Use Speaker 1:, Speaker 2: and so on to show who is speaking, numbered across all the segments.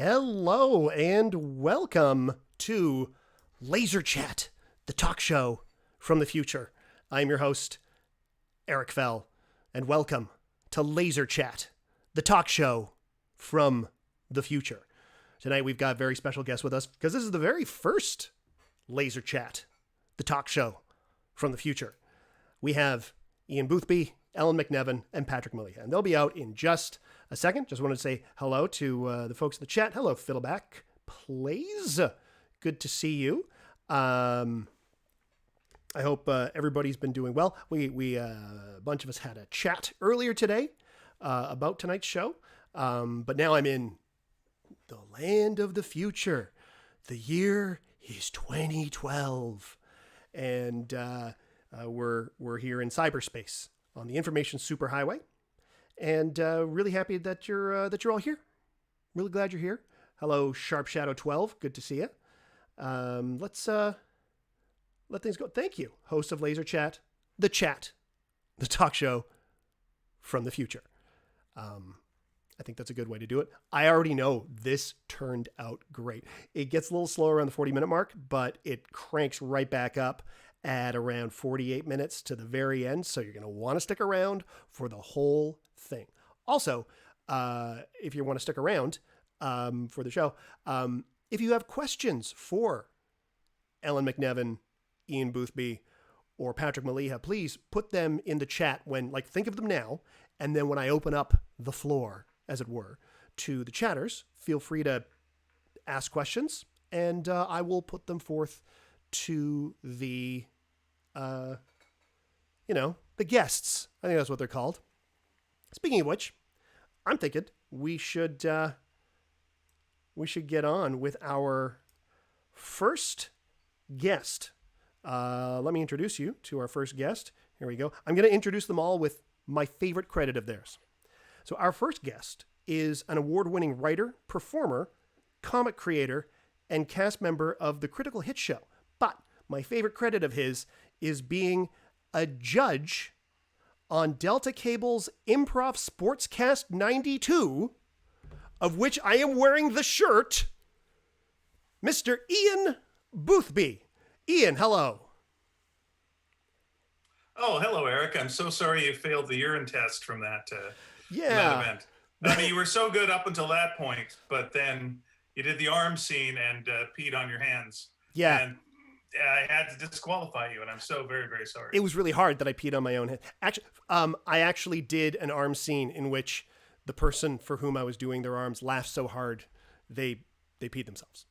Speaker 1: Hello and welcome to Laserchat, the talk show from the future. I'm your host, Eric Fell, and welcome to Laserchat, the talk show from the future. Tonight we've got very special guests with us because this is the very first Laserchat, the talk show from the future. We have Ian Boothby, Ellen MacNevin, and Patrick Maliha, and they'll be out in just a second. Just wanted to say hello to the folks in the chat. Hello, Fiddleback Plays. Good to see you. I hope everybody's been doing well. We a bunch of us had a chat earlier today about tonight's show, but now I'm in the land of the future. The year is 2012, and we're here in cyberspace on the information superhighway, and really happy that you're all here. Really glad you're here. Hello, Sharp Shadow 12. Good to see you. Let's let things go. Thank you, host of Laserchat, the talk show from the future. I think that's a good way to do it. I already know this turned out great. It gets a little slower around the 40-minute mark, but it cranks right back up at around 48 minutes to the very end. So you're going to want to stick around for the whole thing. Also, if you want to stick around for the show, if you have questions for Ellen MacNevin, Ian Boothby, or Patrick Maliha, please put them in the chat think of them now. And then when I open up the floor, as it were, to the chatters, feel free to ask questions and I will put them forth to the guests. I think that's what they're called. Speaking of which, I'm thinking we should get on with our first guest. Let me introduce you to our first guest. Here we go. I'm going to introduce them all with my favorite credit of theirs. So our first guest is an award-winning writer, performer, comic creator, and cast member of the Critical Hit Show. But my favorite credit of his is being a judge on Delta Cable's Improv Sportscast 92, of which I am wearing the shirt, Mr. Ian Boothby. Ian, hello.
Speaker 2: Oh, hello, Eric. I'm so sorry you failed the urine test from that event. I mean, you were so good up until that point, but then you did the arm scene and peed on your hands.
Speaker 1: Yeah.
Speaker 2: And I had to disqualify you, and I'm so very, very sorry.
Speaker 1: It was really hard that I peed on my own head. Actually, I actually did an arm scene in which the person for whom I was doing their arms laughed so hard they peed themselves.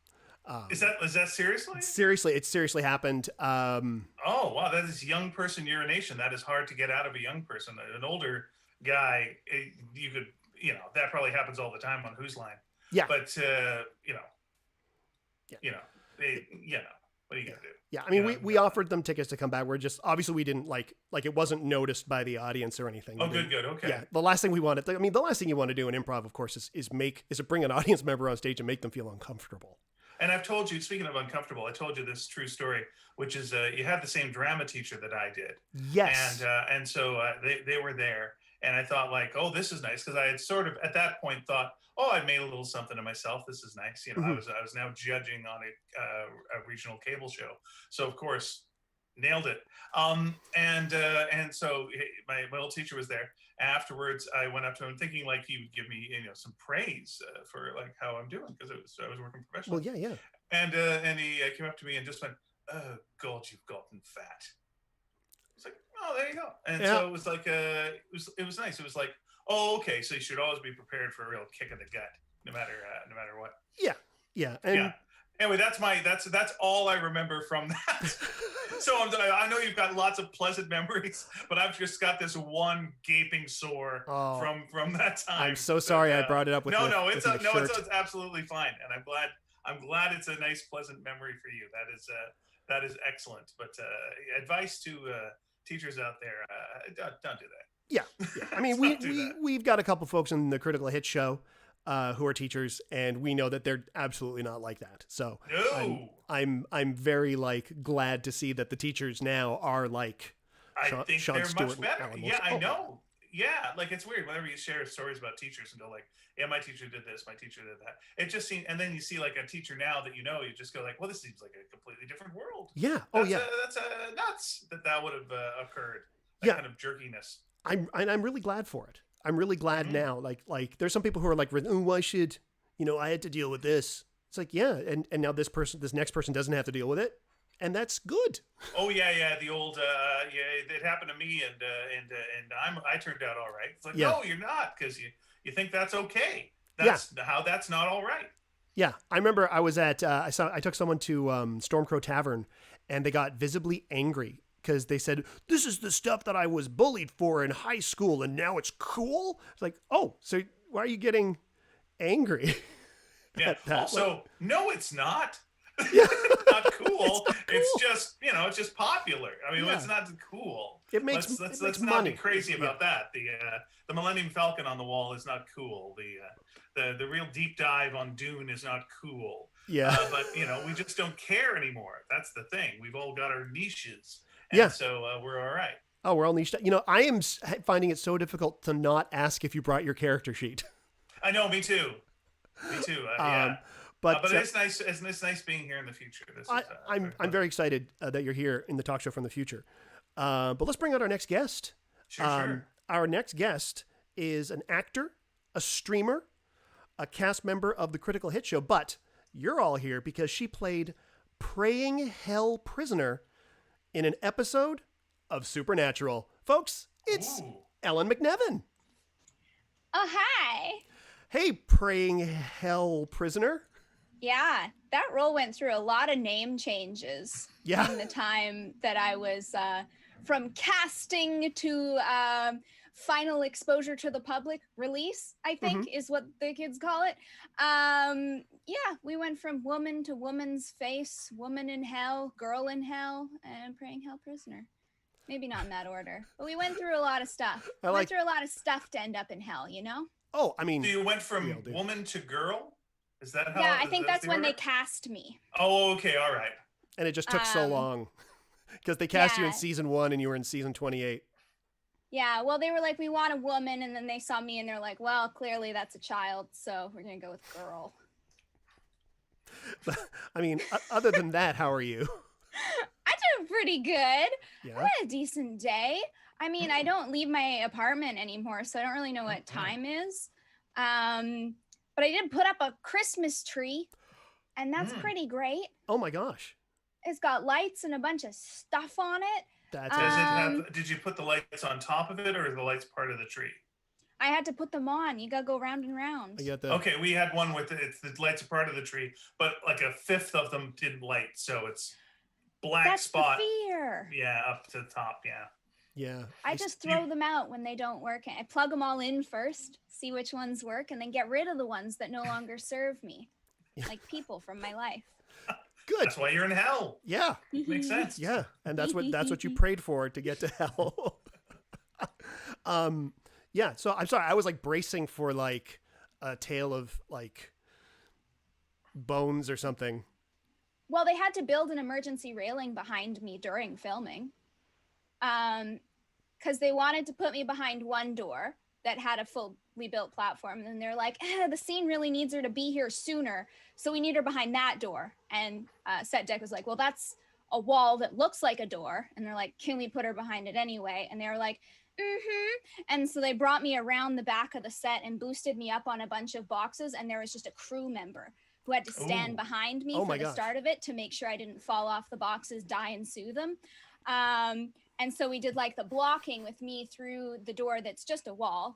Speaker 2: Is that seriously?
Speaker 1: Seriously, it seriously happened.
Speaker 2: Oh, wow. That is young person urination. That is hard to get out of a young person. An older guy, that probably happens all the time on Whose Line.
Speaker 1: Yeah.
Speaker 2: But, what are you going to do?
Speaker 1: Yeah. I mean, we offered them tickets to come back. We're just, obviously we didn't it wasn't noticed by the audience or anything.
Speaker 2: Oh, good. Okay.
Speaker 1: Yeah. The last thing you want to do in improv, of course, is to bring an audience member on stage and make them feel uncomfortable.
Speaker 2: And I've told you, speaking of uncomfortable, I told you this true story, which is you had the same drama teacher that I did.
Speaker 1: Yes.
Speaker 2: And so they were there, and I thought oh, this is nice, because I had sort of at that point thought, oh, I made a little something of myself. This is nice.
Speaker 1: Mm-hmm.
Speaker 2: I was now judging on a regional cable show, so of course nailed it. And so my old teacher was there. Afterwards, I went up to him thinking he would give me some praise for how I'm doing, because I was working professionally.
Speaker 1: Well, yeah.
Speaker 2: And he came up to me and just went, "Oh God, you've gotten fat." It's like, oh, there you go. And so it was it was nice. It was oh, okay, so you should always be prepared for a real kick in the gut, no matter what.
Speaker 1: Yeah.
Speaker 2: Anyway, that's all I remember from that. So I know you've got lots of pleasant memories, but I've just got this one gaping sore from that time.
Speaker 1: I'm so sorry I brought it up with
Speaker 2: it's absolutely fine, and I'm glad it's a nice, pleasant memory for you. That is excellent. But advice to teachers out there: don't do that.
Speaker 1: Yeah. I mean, we've got a couple folks in the Critical Hit Show who are teachers, and we know that they're absolutely not like that. So
Speaker 2: no.
Speaker 1: I'm very glad to see that the teachers now are
Speaker 2: I think
Speaker 1: Sean
Speaker 2: they're
Speaker 1: Stewart
Speaker 2: much better.
Speaker 1: And Alan
Speaker 2: Yeah, I know. Yeah, like it's weird whenever you share stories about teachers and go like, yeah, my teacher did this, my teacher did that. It just seems, and then you see like a teacher now that you just go like, well, this seems like a completely different world.
Speaker 1: Yeah.
Speaker 2: That's nuts that would have occurred. That
Speaker 1: Yeah.
Speaker 2: kind of jerkiness.
Speaker 1: I'm really glad for it. I'm really glad
Speaker 2: Mhm.
Speaker 1: now. Like there's some people who are like, oh, why should, I had to deal with this. It's like, yeah. And now this next person doesn't have to deal with it. And that's good.
Speaker 2: Oh yeah. The old it happened to me, and I turned out all right. It's like,
Speaker 1: Yeah.
Speaker 2: no, you're not, because you think that's okay. That's how that's not all right.
Speaker 1: Yeah. I remember I was at, I took someone to Stormcrow Tavern, and they got visibly angry because they said, this is the stuff that I was bullied for in high school and now it's cool. It's like, oh, so why are you getting angry?
Speaker 2: Yeah. Also, no, it's not.
Speaker 1: Yeah.
Speaker 2: It's not cool.
Speaker 1: It's not cool.
Speaker 2: It's just, it's just popular. I mean,
Speaker 1: Yeah.
Speaker 2: it's not cool.
Speaker 1: It makes
Speaker 2: let's
Speaker 1: makes
Speaker 2: not
Speaker 1: money.
Speaker 2: be crazy about that. The Millennium Falcon on the wall is not cool. The real deep dive on Dune is not cool.
Speaker 1: Yeah.
Speaker 2: But we just don't care anymore. That's the thing. We've all got our niches, and
Speaker 1: Yeah.
Speaker 2: so we're all right.
Speaker 1: Oh, we're all niched. I am finding it so difficult to not ask if you brought your character sheet.
Speaker 2: I know, me too. Me too. Yeah. But it's nice. It's nice being here in the future.
Speaker 1: I'm very excited that you're here in the talk show from the future. But let's bring out our next guest.
Speaker 2: Sure.
Speaker 1: Our next guest is an actor, a streamer, a cast member of the Critical Hit Show. But you're all here because she played Praying Hell Prisoner in an episode of Supernatural. Folks, it's Ellen MacNevin.
Speaker 3: Oh, hi.
Speaker 1: Hey, Praying Hell Prisoner.
Speaker 3: Yeah, that role went through a lot of name changes in the time that I was from casting to final exposure to the public release, I think is what the kids call it. Yeah, we went from woman to woman's face, woman in hell, girl in hell, and Praying Hell Prisoner. Maybe not in that order, but we went through a lot of stuff. Went through a lot of stuff to end up in hell,
Speaker 1: Oh, I mean.
Speaker 2: So you went from woman to girl? Is that how?
Speaker 3: Yeah, I think that's when they cast me.
Speaker 2: Oh, okay, all right.
Speaker 1: And it just took so long because they cast you in season 1 and you were in season 28.
Speaker 3: Yeah, well, they were like, we want a woman, and then they saw me and they're like, well, clearly that's a child, so we're gonna go with girl.
Speaker 1: I mean, other than that, how are you?
Speaker 3: I'm doing pretty good.
Speaker 1: Yeah.
Speaker 3: I had a decent day. I mean, I don't leave my apartment anymore, so I don't really know what time is. But I did put up a Christmas tree, and that's pretty great.
Speaker 1: Oh my gosh.
Speaker 3: It's got lights and a bunch of stuff on it.
Speaker 2: Did you put the lights on top of it, or is the lights part of the tree?
Speaker 3: I had to put them on. You gotta go round and round.
Speaker 2: Okay, we had one with the lights are part of the tree, but like a fifth of them didn't light, so it's black spot.
Speaker 3: That's the fear.
Speaker 2: Yeah, up to the top. Yeah.
Speaker 1: Yeah.
Speaker 3: I just throw them out when they don't work. I plug them all in first, see which ones work, and then get rid of the ones that no longer serve me, like people from my life.
Speaker 1: Good.
Speaker 2: That's why you're in hell.
Speaker 1: Yeah.
Speaker 2: Makes sense.
Speaker 1: Yeah, and that's what you prayed for to get to hell. Yeah. So I'm sorry, I was like bracing for like a tale of like bones or something.
Speaker 3: Well, they had to build an emergency railing behind me during filming. Because they wanted to put me behind one door that had a fully built platform. And then they're like, the scene really needs her to be here sooner, so we need her behind that door. And set deck was like, well, that's a wall that looks like a door. And they're like, can we put her behind it anyway? And they were like, And so they brought me around the back of the set and boosted me up on a bunch of boxes. And there was just a crew member who had to stand behind me for the start of it to make sure I didn't fall off the boxes, die, and sue them. And so we did like the blocking with me through the door that's just a wall.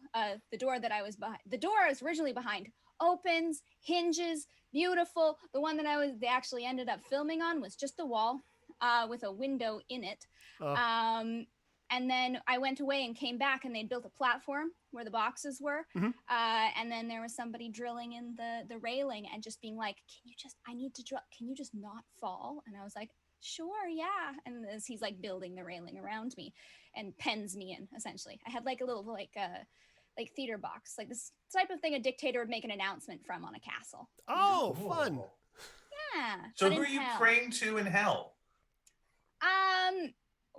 Speaker 3: The door that I was behind, the door I was originally behind, opens, hinges, beautiful. The one that they actually ended up filming on was just a wall with a window in it. And then I went away and came back, and they'd built a platform where the boxes were. And then there was somebody drilling in the railing and just being like, can you just not fall? And I was like, sure, yeah. And as he's like building the railing around me and pens me in, essentially. I had like a little like theater box, like this type of thing a dictator would make an announcement from on a castle.
Speaker 1: Oh, fun.
Speaker 3: Yeah.
Speaker 2: So who are you praying to in hell?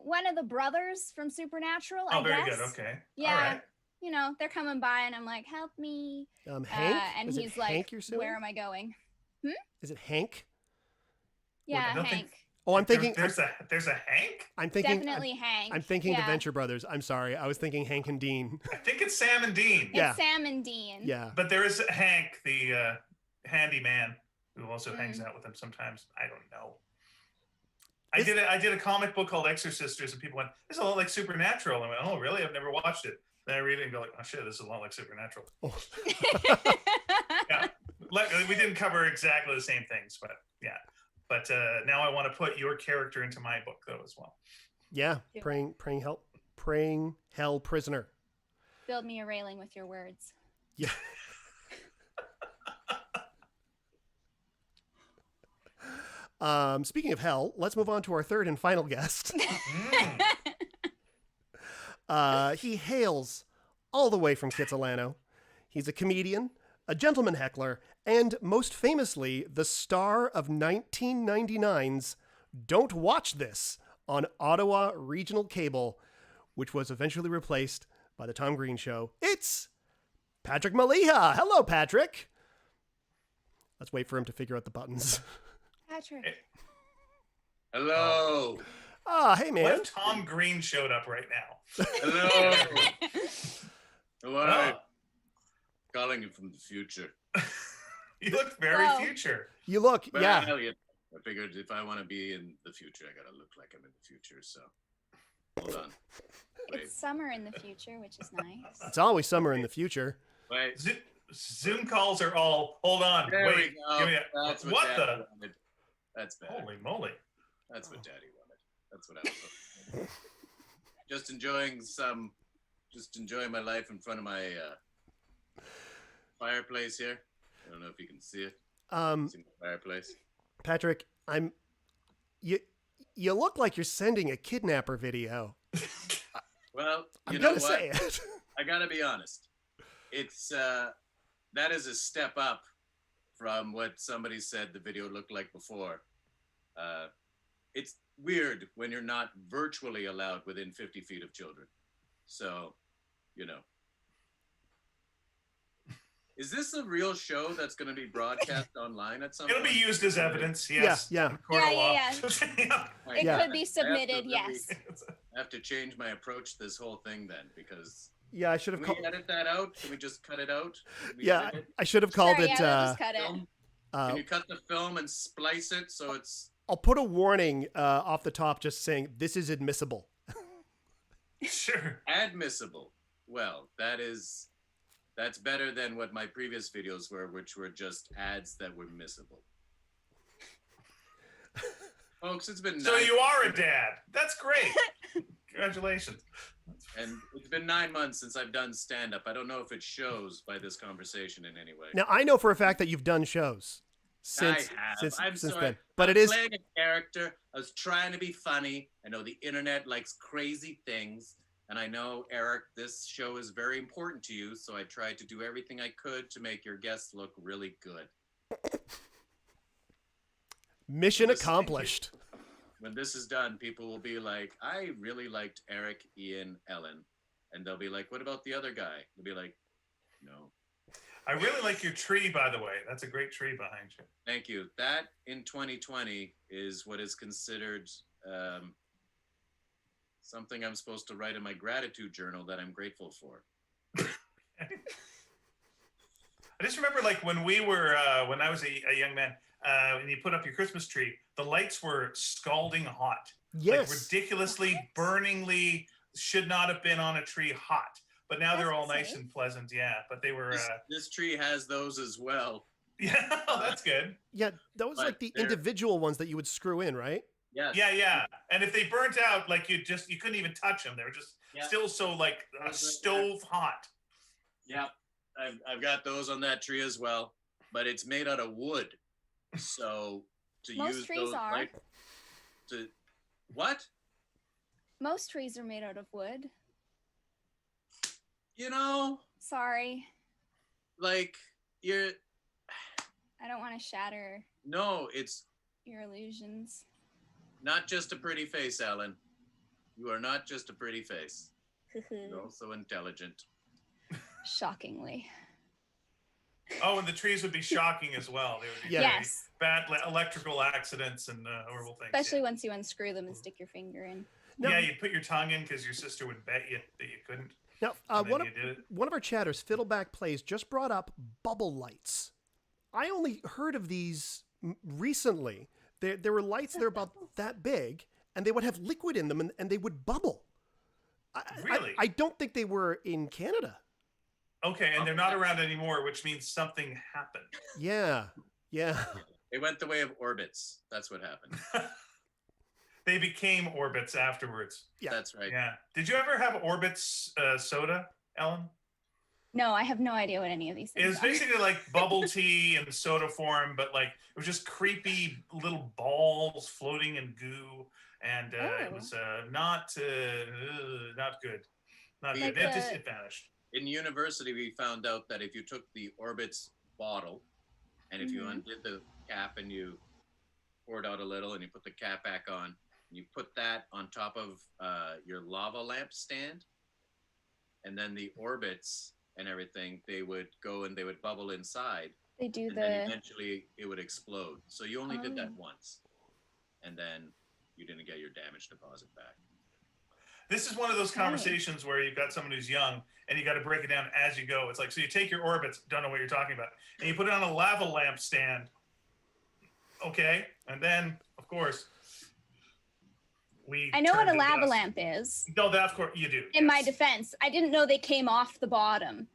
Speaker 3: One of the brothers from Supernatural,
Speaker 2: I
Speaker 3: guess.
Speaker 2: Very good. Okay.
Speaker 3: Yeah.
Speaker 2: All right.
Speaker 3: you know, they're coming by and I'm like, help me.
Speaker 1: Hank?
Speaker 3: And
Speaker 1: Is
Speaker 3: he's
Speaker 1: it
Speaker 3: like,
Speaker 1: Hank you're suing?
Speaker 3: where am I going?
Speaker 1: Is it Hank?
Speaker 3: Yeah,
Speaker 2: I don't think-
Speaker 3: Hank.
Speaker 1: Oh, I'm thinking.
Speaker 2: There's a Hank.
Speaker 1: I'm thinking.
Speaker 3: Definitely Hank.
Speaker 1: I'm thinking the
Speaker 3: Yeah.
Speaker 1: Venture Brothers. I'm sorry. I was thinking Hank and Dean.
Speaker 2: I think it's Sam and Dean.
Speaker 1: Yeah.
Speaker 3: It's Sam and Dean.
Speaker 1: Yeah.
Speaker 2: But there is Hank, the handyman, who also hangs out with him sometimes. I don't know. I did a comic book called Exorcisters, and people went, "This is a lot like Supernatural." I went, "Oh, really? I've never watched it." Then I read it and go like, "Oh shit, this is a lot like Supernatural."
Speaker 1: Oh.
Speaker 2: Yeah, we didn't cover exactly the same things, but yeah. But now I want to put your character into my book though as well.
Speaker 1: Yeah. Praying hell prisoner.
Speaker 3: Build me a railing with your words.
Speaker 1: Yeah. Speaking of hell, let's move on to our third and final guest. He hails all the way from Kitsilano. He's a comedian, a gentleman heckler, and most famously, the star of 1999's Don't Watch This on Ottawa Regional Cable, which was eventually replaced by The Tom Green Show. It's Patrick Maliha. Hello, Patrick. Let's wait for him to figure out the buttons.
Speaker 3: Patrick.
Speaker 4: Hello.
Speaker 1: Hey, man.
Speaker 2: What if Tom Green showed up right now?
Speaker 4: Hello. Hello.
Speaker 2: Oh.
Speaker 4: Calling you from the future.
Speaker 2: You look very
Speaker 3: Whoa.
Speaker 2: future.
Speaker 1: You look,
Speaker 4: Well,
Speaker 1: yeah.
Speaker 4: I figured if I want to be in the future, I gotta look like I'm in the future. So, hold on. Wait.
Speaker 3: It's summer in the future, which is nice.
Speaker 1: It's always summer in the future.
Speaker 4: Wait.
Speaker 2: Zoom calls are all. Hold on.
Speaker 4: There
Speaker 2: Wait.
Speaker 4: we go.
Speaker 2: Give me
Speaker 4: That's
Speaker 2: what
Speaker 4: Daddy
Speaker 2: the?
Speaker 4: wanted. That's better.
Speaker 2: Holy moly!
Speaker 4: That's what Daddy wanted. That's what I was looking for. Just enjoying my life in front of my fireplace here. I don't know if you can see it. See my fireplace.
Speaker 1: Patrick, you look like you're sending a kidnapper video.
Speaker 4: Well,
Speaker 1: I'm
Speaker 4: you know
Speaker 1: gonna
Speaker 4: what?
Speaker 1: say it.
Speaker 4: I gotta be honest. It's that is a step up from what somebody said the video looked like before. It's weird when you're not virtually allowed within 50 feet of children. So, you know. Is this a real show that's going to be broadcast online at some
Speaker 2: It'll
Speaker 4: point?
Speaker 2: be used as evidence. Yes.
Speaker 1: Yeah.
Speaker 2: Court of law.
Speaker 3: Yeah. It
Speaker 4: Yeah.
Speaker 3: could be submitted, yes.
Speaker 4: I have to change my approach to this whole thing then, because
Speaker 1: Yeah, I should have
Speaker 4: can
Speaker 1: called.
Speaker 4: we edit that out? Can we just cut it out? Can we
Speaker 1: Yeah,
Speaker 4: edit it?
Speaker 1: I should have called
Speaker 3: Sure,
Speaker 1: it.
Speaker 3: yeah, we'll just cut it.
Speaker 4: Film? Can you cut the film and splice it so it's...
Speaker 1: I'll put a warning off the top, just saying this is admissible.
Speaker 2: Sure.
Speaker 4: admissible? Well, that's better than what my previous videos were, which were just ads that were missable. Folks, it's been
Speaker 2: So
Speaker 4: 9
Speaker 2: you are a dad. That's great. Congratulations.
Speaker 4: and it's been 9 months since I've done stand-up. I don't know if it shows by this conversation in any way.
Speaker 1: Now I know for a fact that you've done shows since
Speaker 4: I have.
Speaker 1: since,
Speaker 4: I'm
Speaker 1: since
Speaker 4: sorry.
Speaker 1: then, but
Speaker 4: I'm
Speaker 1: it is
Speaker 4: playing a character. I was trying to be funny. I know the internet likes crazy things, and I know, Eric, this show is very important to you, so I tried to do everything I could to make your guests look really good.
Speaker 1: mission
Speaker 4: Thank you.
Speaker 1: accomplished.
Speaker 4: When this is done, people will be like, I really liked Eric, Ian, Ellen. And they'll be like, what about the other guy? They'll be like, no.
Speaker 2: I really like your tree, by the way. That's a great tree behind you.
Speaker 4: Thank you. That in 2020 is what is considered something I'm supposed to write in my gratitude journal that I'm grateful for.
Speaker 2: I just remember, like, when we were, when I was a young man, when you put up your Christmas tree, the lights were scalding hot.
Speaker 1: Yes.
Speaker 2: Like ridiculously, burningly, should not have been on a tree hot. But now they're all nice and pleasant. Yeah, but they were.
Speaker 4: This tree has those as well.
Speaker 2: Yeah, that's good.
Speaker 1: Yeah, that was
Speaker 4: But
Speaker 1: like the
Speaker 4: they're-
Speaker 1: individual ones that you would screw in, right?
Speaker 4: Yes.
Speaker 2: Yeah. And if they burnt out, like you couldn't even touch them. They were just
Speaker 4: Yeah.
Speaker 2: still so like stove hot.
Speaker 4: Yeah. I've got those on that tree as well, but it's made out of wood. So to
Speaker 3: Most
Speaker 4: use
Speaker 3: trees
Speaker 4: those
Speaker 3: are.
Speaker 4: like to what?
Speaker 3: Most trees are made out of wood.
Speaker 4: You know,
Speaker 3: Sorry.
Speaker 4: like you're
Speaker 3: I don't want to shatter
Speaker 4: no, it's
Speaker 3: your illusions.
Speaker 4: not just a pretty face, Ellen. You are not just a pretty face. You're also intelligent.
Speaker 3: Shockingly.
Speaker 2: Oh, and the trees would be shocking as well. They would be
Speaker 3: Yes.
Speaker 2: very bad electrical accidents and horrible things.
Speaker 3: Especially once you unscrew them and stick your finger in.
Speaker 1: Now,
Speaker 2: yeah, you'd put your tongue in because your sister would bet you that you couldn't.
Speaker 1: Now,
Speaker 2: And then
Speaker 1: one
Speaker 2: you did it.
Speaker 1: of our chatters, Fiddleback Plays, just brought up bubble lights. I only heard of these recently. There were lights that are about that big, and they would have liquid in them, and they would bubble.
Speaker 2: Really?
Speaker 1: I don't think they were in Canada.
Speaker 2: Okay, and they're not around anymore, which means something happened.
Speaker 1: Yeah.
Speaker 4: They went the way of orbits. That's what happened.
Speaker 2: They became orbits afterwards.
Speaker 1: Yeah.
Speaker 4: That's right.
Speaker 2: Yeah. Did you ever have Orbits soda, Ellen?
Speaker 3: No, I have no idea what any of these things
Speaker 2: It was
Speaker 3: are.
Speaker 2: basically like bubble tea in soda form, but like it was just creepy little balls floating in goo, and it was not good. Not
Speaker 3: Like
Speaker 2: good. It vanished.
Speaker 4: In university, we found out that if you took the Orbits bottle and if you undid the cap and you poured out a little and you put the cap back on, you put that on top of your lava lamp stand, and then the Orbits and everything, they would go and they would bubble inside.
Speaker 3: They do
Speaker 4: and then eventually it would explode. So you only did that once. And then you didn't get your damage deposit back.
Speaker 2: This is one of those conversations where you've got someone who's young and you got to break it down as you go. It's like, so you take your Orbits, don't know what you're talking about, and you put it on a lava lamp stand. Okay. And then, of course,
Speaker 3: I know what a lava
Speaker 2: dust.
Speaker 3: lamp is.
Speaker 2: No, that of course you do.
Speaker 3: In my defense, I didn't know they came off the bottom.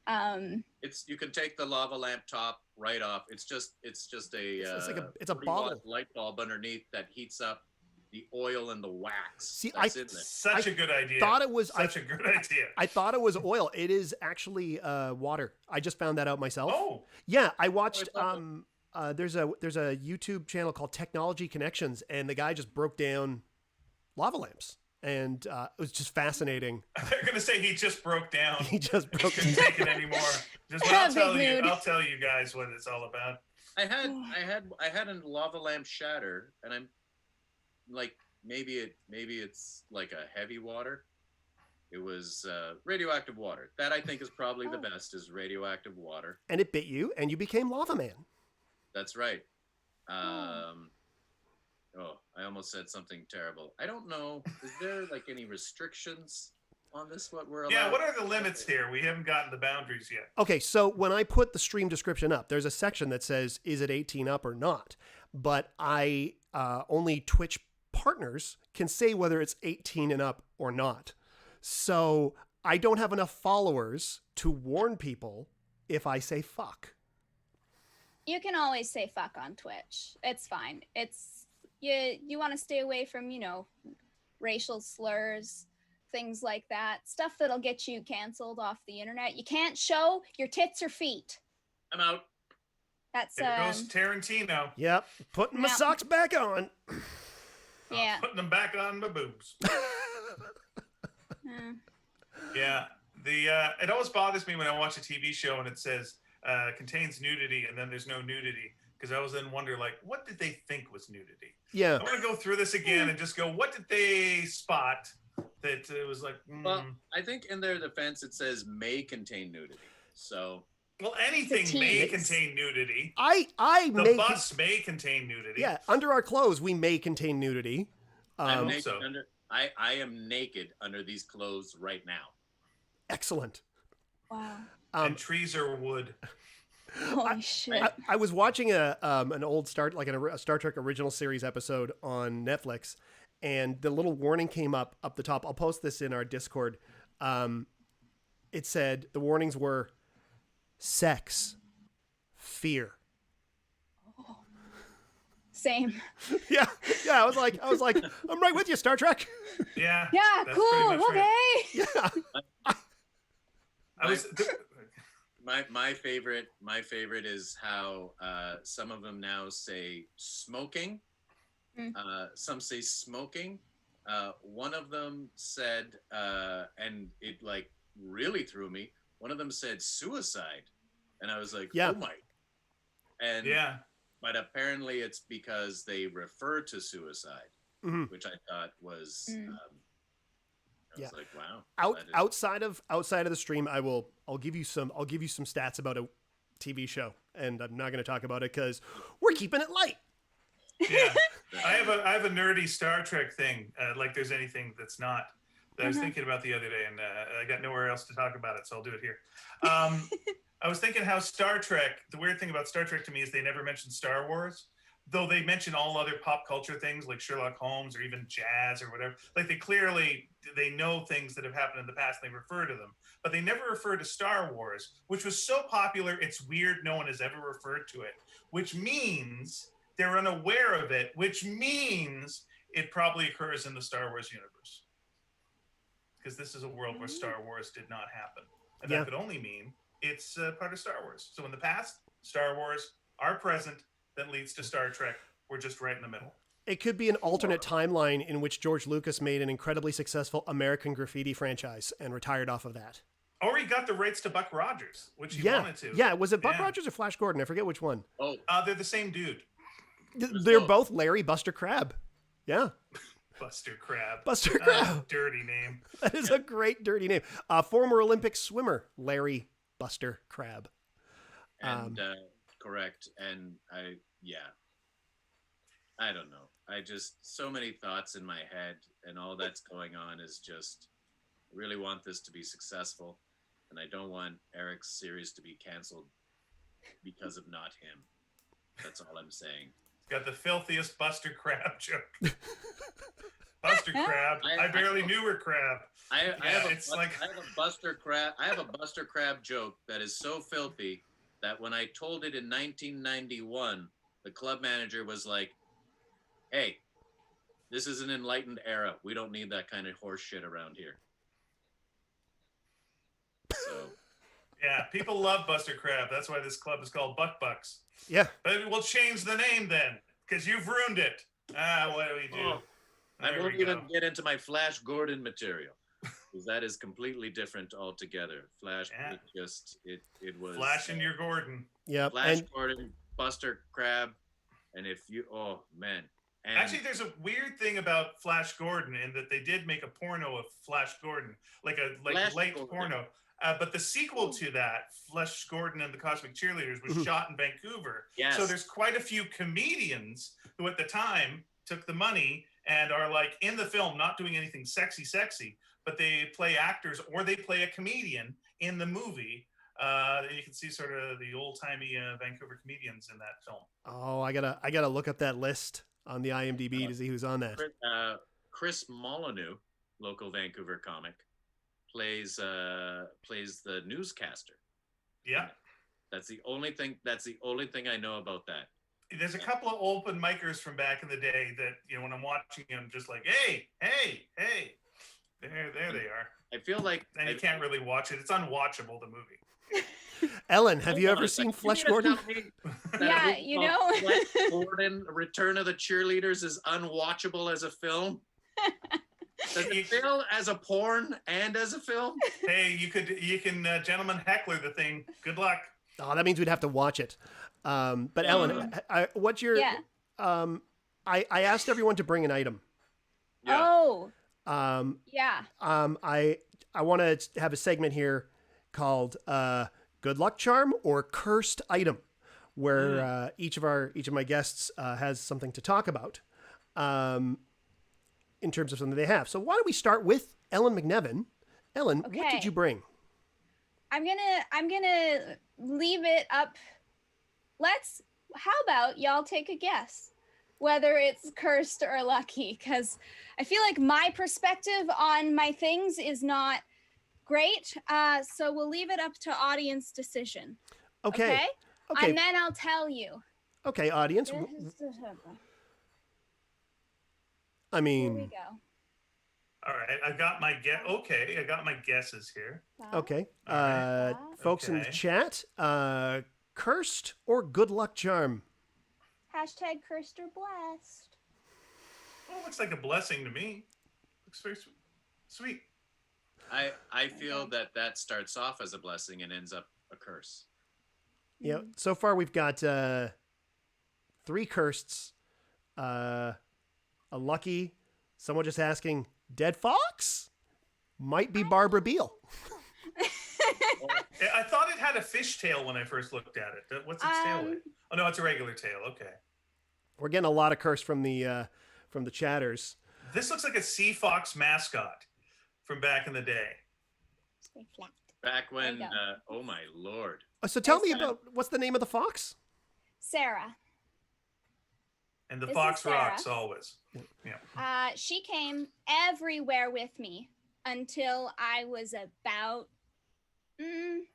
Speaker 4: You can take the lava lamp top right off. It's just a
Speaker 1: it's a
Speaker 4: 40
Speaker 1: bottle.
Speaker 4: watt light bulb underneath that heats up the oil and the wax.
Speaker 1: See,
Speaker 4: that's in there.
Speaker 2: Such a good idea.
Speaker 1: Thought it was
Speaker 2: such a good idea.
Speaker 1: I thought it was oil. It is actually water. I just found that out myself.
Speaker 2: Oh.
Speaker 1: Yeah, I watched there's a YouTube channel called Technology Connections, and the guy just broke down lava lamps, and it was just fascinating.
Speaker 2: They're gonna say he just broke down.
Speaker 1: He just broke
Speaker 2: Couldn't take it anymore. Just I'll tell you guys what it's all about.
Speaker 4: I had a lava lamp shatter, and I'm like, maybe it's like a heavy water. It was radioactive water. That I think is probably the best, is radioactive water.
Speaker 1: And it bit you, and you became Lava Man.
Speaker 4: That's right. I almost said something terrible. I don't know. Is there like any restrictions on this? What we're allowed?
Speaker 2: Yeah, what are the limits here? We haven't gotten the boundaries yet.
Speaker 1: Okay, so when I put the stream description up, there's a section that says, is it 18 up or not? But I only Twitch partners can say whether it's 18 and up or not. So I don't have enough followers to warn people if I say fuck.
Speaker 3: You can always say fuck on Twitch. It's fine. It's you want to stay away from, racial slurs, things like that. Stuff that'll get you canceled off the internet. You can't show your tits or feet.
Speaker 4: I'm out.
Speaker 3: That's
Speaker 2: There goes Tarantino.
Speaker 1: Yep, putting my socks back on.
Speaker 3: Yeah.
Speaker 2: Putting them back on my boobs. Yeah. It always bothers me when I watch a TV show and it says contains nudity, and then there's no nudity, because I always then wonder, like, what did they think was nudity?
Speaker 1: Yeah.
Speaker 2: I want to go through this again and just go, what did they spot that it was like?
Speaker 4: Well, I think in their defense it says may contain nudity. So.
Speaker 2: Well, anything may contain nudity. The bus may contain nudity.
Speaker 1: Yeah, under our clothes we may contain nudity.
Speaker 4: I'm naked I am naked under these clothes right now.
Speaker 1: Excellent.
Speaker 3: Wow.
Speaker 2: And trees are wood.
Speaker 3: Holy shit.
Speaker 1: I was watching an old Star Trek original series episode on Netflix, and the little warning came up the top. I'll post this in our Discord. It said the warnings were sex, fear.
Speaker 3: Oh. Same.
Speaker 1: Yeah. I was like, I'm right with you, Star Trek.
Speaker 2: Yeah.
Speaker 3: Yeah. Cool. Okay.
Speaker 1: Yeah.
Speaker 4: My favorite is how some of them now say smoking. Some say smoking. One of them said, and it like really threw me. One of them said suicide, and I was like, oh my. And but apparently it's because they refer to suicide, which I thought was. I was like, wow.
Speaker 1: Outside of the stream, I'll I'll give you some stats about a TV show, and I'm not going to talk about it because we're keeping it light.
Speaker 2: Yeah, I have a nerdy Star Trek thing. Like there's anything that's not that I was thinking about the other day, and I got nowhere else to talk about it, so I'll do it here. I was thinking how Star Trek. The weird thing about Star Trek to me is they never mention Star Wars, though they mention all other pop culture things like Sherlock Holmes or even jazz or whatever. Like they know things that have happened in the past and they refer to them, but they never refer to Star Wars, which was so popular it's weird no one has ever referred to it, which means they're unaware of it, which means it probably occurs in the Star Wars universe, because this is a world where Star Wars did not happen, and that could only mean it's part of Star Wars. So in the past, Star Wars, our present, that leads to Star Trek. We're just right in the middle.
Speaker 1: It could be an alternate timeline in which George Lucas made an incredibly successful American Graffiti franchise and retired off of that.
Speaker 2: Or he got the rights to Buck Rogers, which he wanted to.
Speaker 1: Yeah, was it Buck Rogers or Flash Gordon? I forget which one.
Speaker 4: Oh,
Speaker 2: they're the same dude.
Speaker 1: They're both Larry Buster Crab. Yeah.
Speaker 2: Buster Crab.
Speaker 1: Buster Crab.
Speaker 2: Dirty name.
Speaker 1: That is a great dirty name. Former Olympic swimmer, Larry Buster Crab.
Speaker 4: And correct. And I don't know. I just, so many thoughts in my head, and all that's going on is just, I really want this to be successful, and I don't want Eric's series to be canceled because of not him. That's all I'm saying.
Speaker 2: Got the filthiest Buster Crab joke. Buster Crab. I barely knew her crab.
Speaker 4: I have a Buster Crab joke that is so filthy that when I told it in 1991, the club manager was like, "Hey, this is an enlightened era. We don't need that kind of horse shit around here." So,
Speaker 2: yeah, people love Buster Crab. That's why this club is called Buck Bucks.
Speaker 1: Yeah.
Speaker 2: But we'll change the name then, because you've ruined it. What do we do?
Speaker 4: Oh, I won't even get into my Flash Gordon material, because that is completely different altogether. Flash, it was
Speaker 2: Flash and your Gordon.
Speaker 1: Yeah.
Speaker 4: Flash Gordon, Buster Crab, and if you, oh man. And
Speaker 2: actually, there's a weird thing about Flash Gordon in that they did make a porno of Flash Gordon, like late
Speaker 4: Gordon.
Speaker 2: porno. But the sequel to that, Flash Gordon and the Cosmic Cheerleaders, was shot in Vancouver.
Speaker 4: Yes.
Speaker 2: So there's quite a few comedians who at the time took the money and are like in the film, not doing anything sexy, but they play actors or they play a comedian in the movie. And you can see sort of the old-timey Vancouver comedians in that film.
Speaker 1: Oh, I gotta look up that list on the IMDb to see who's on that.
Speaker 4: Chris Molyneux, local Vancouver comic, plays the newscaster.
Speaker 2: Yeah.
Speaker 4: That's the only thing I know about that.
Speaker 2: There's a couple of open micers from back in the day that, when I'm watching them, just like, hey, there they are.
Speaker 4: I feel like,
Speaker 2: and you can't really watch it. It's unwatchable, the movie.
Speaker 1: Ellen, have you ever seen Flash Gordon?
Speaker 3: Yeah,
Speaker 4: Flash Gordon, Return of the Cheerleaders is unwatchable as a film. Does it feel as a porn and as a film?
Speaker 2: Hey, you can Gentlemen Heckler the thing. Good luck.
Speaker 1: Oh, that means we'd have to watch it. But Ellen, what's your?
Speaker 3: Yeah.
Speaker 1: I asked everyone to bring an item.
Speaker 4: Yeah.
Speaker 3: Oh.
Speaker 1: Yeah. I want to have a segment here called "Good Luck Charm" or "Cursed Item," where each of my guests has something to talk about. In terms of something they have. So why don't we start with Ellen MacNevin? Ellen,
Speaker 3: Okay.
Speaker 1: What did you bring?
Speaker 3: I'm gonna leave it up. How about y'all take a guess whether it's cursed or lucky? Because I feel like my perspective on my things is not great. So we'll leave it up to audience decision.
Speaker 1: Okay.
Speaker 3: And then I'll tell you.
Speaker 1: Okay, audience. I mean,
Speaker 3: Here we go.
Speaker 2: All right, I got my guesses here.
Speaker 1: Okay.
Speaker 2: All
Speaker 1: Folks in the chat, cursed or good luck charm?
Speaker 3: Hashtag cursed or blessed.
Speaker 2: Well, looks like a blessing to me. Looks very sweet.
Speaker 4: I feel that starts off as a blessing and ends up a curse.
Speaker 1: Yeah. So far we've got 3 cursts, a lucky, someone just asking, dead fox? Might be Barbara Beale.
Speaker 2: I thought it had a fish tail when I first looked at it. What's its tail like? Oh no, it's a regular tail. Okay.
Speaker 1: We're getting a lot of curse from the chatters.
Speaker 2: This looks like a sea fox mascot from back in the day.
Speaker 3: Stay flat.
Speaker 4: Back when,
Speaker 3: There you
Speaker 4: oh my lord.
Speaker 1: So tell me about what's the name of the fox?
Speaker 3: Sarah.
Speaker 2: And the
Speaker 3: This
Speaker 2: fox
Speaker 3: is Sarah.
Speaker 2: rocks always. Yeah.
Speaker 3: She came everywhere with me until I was about 6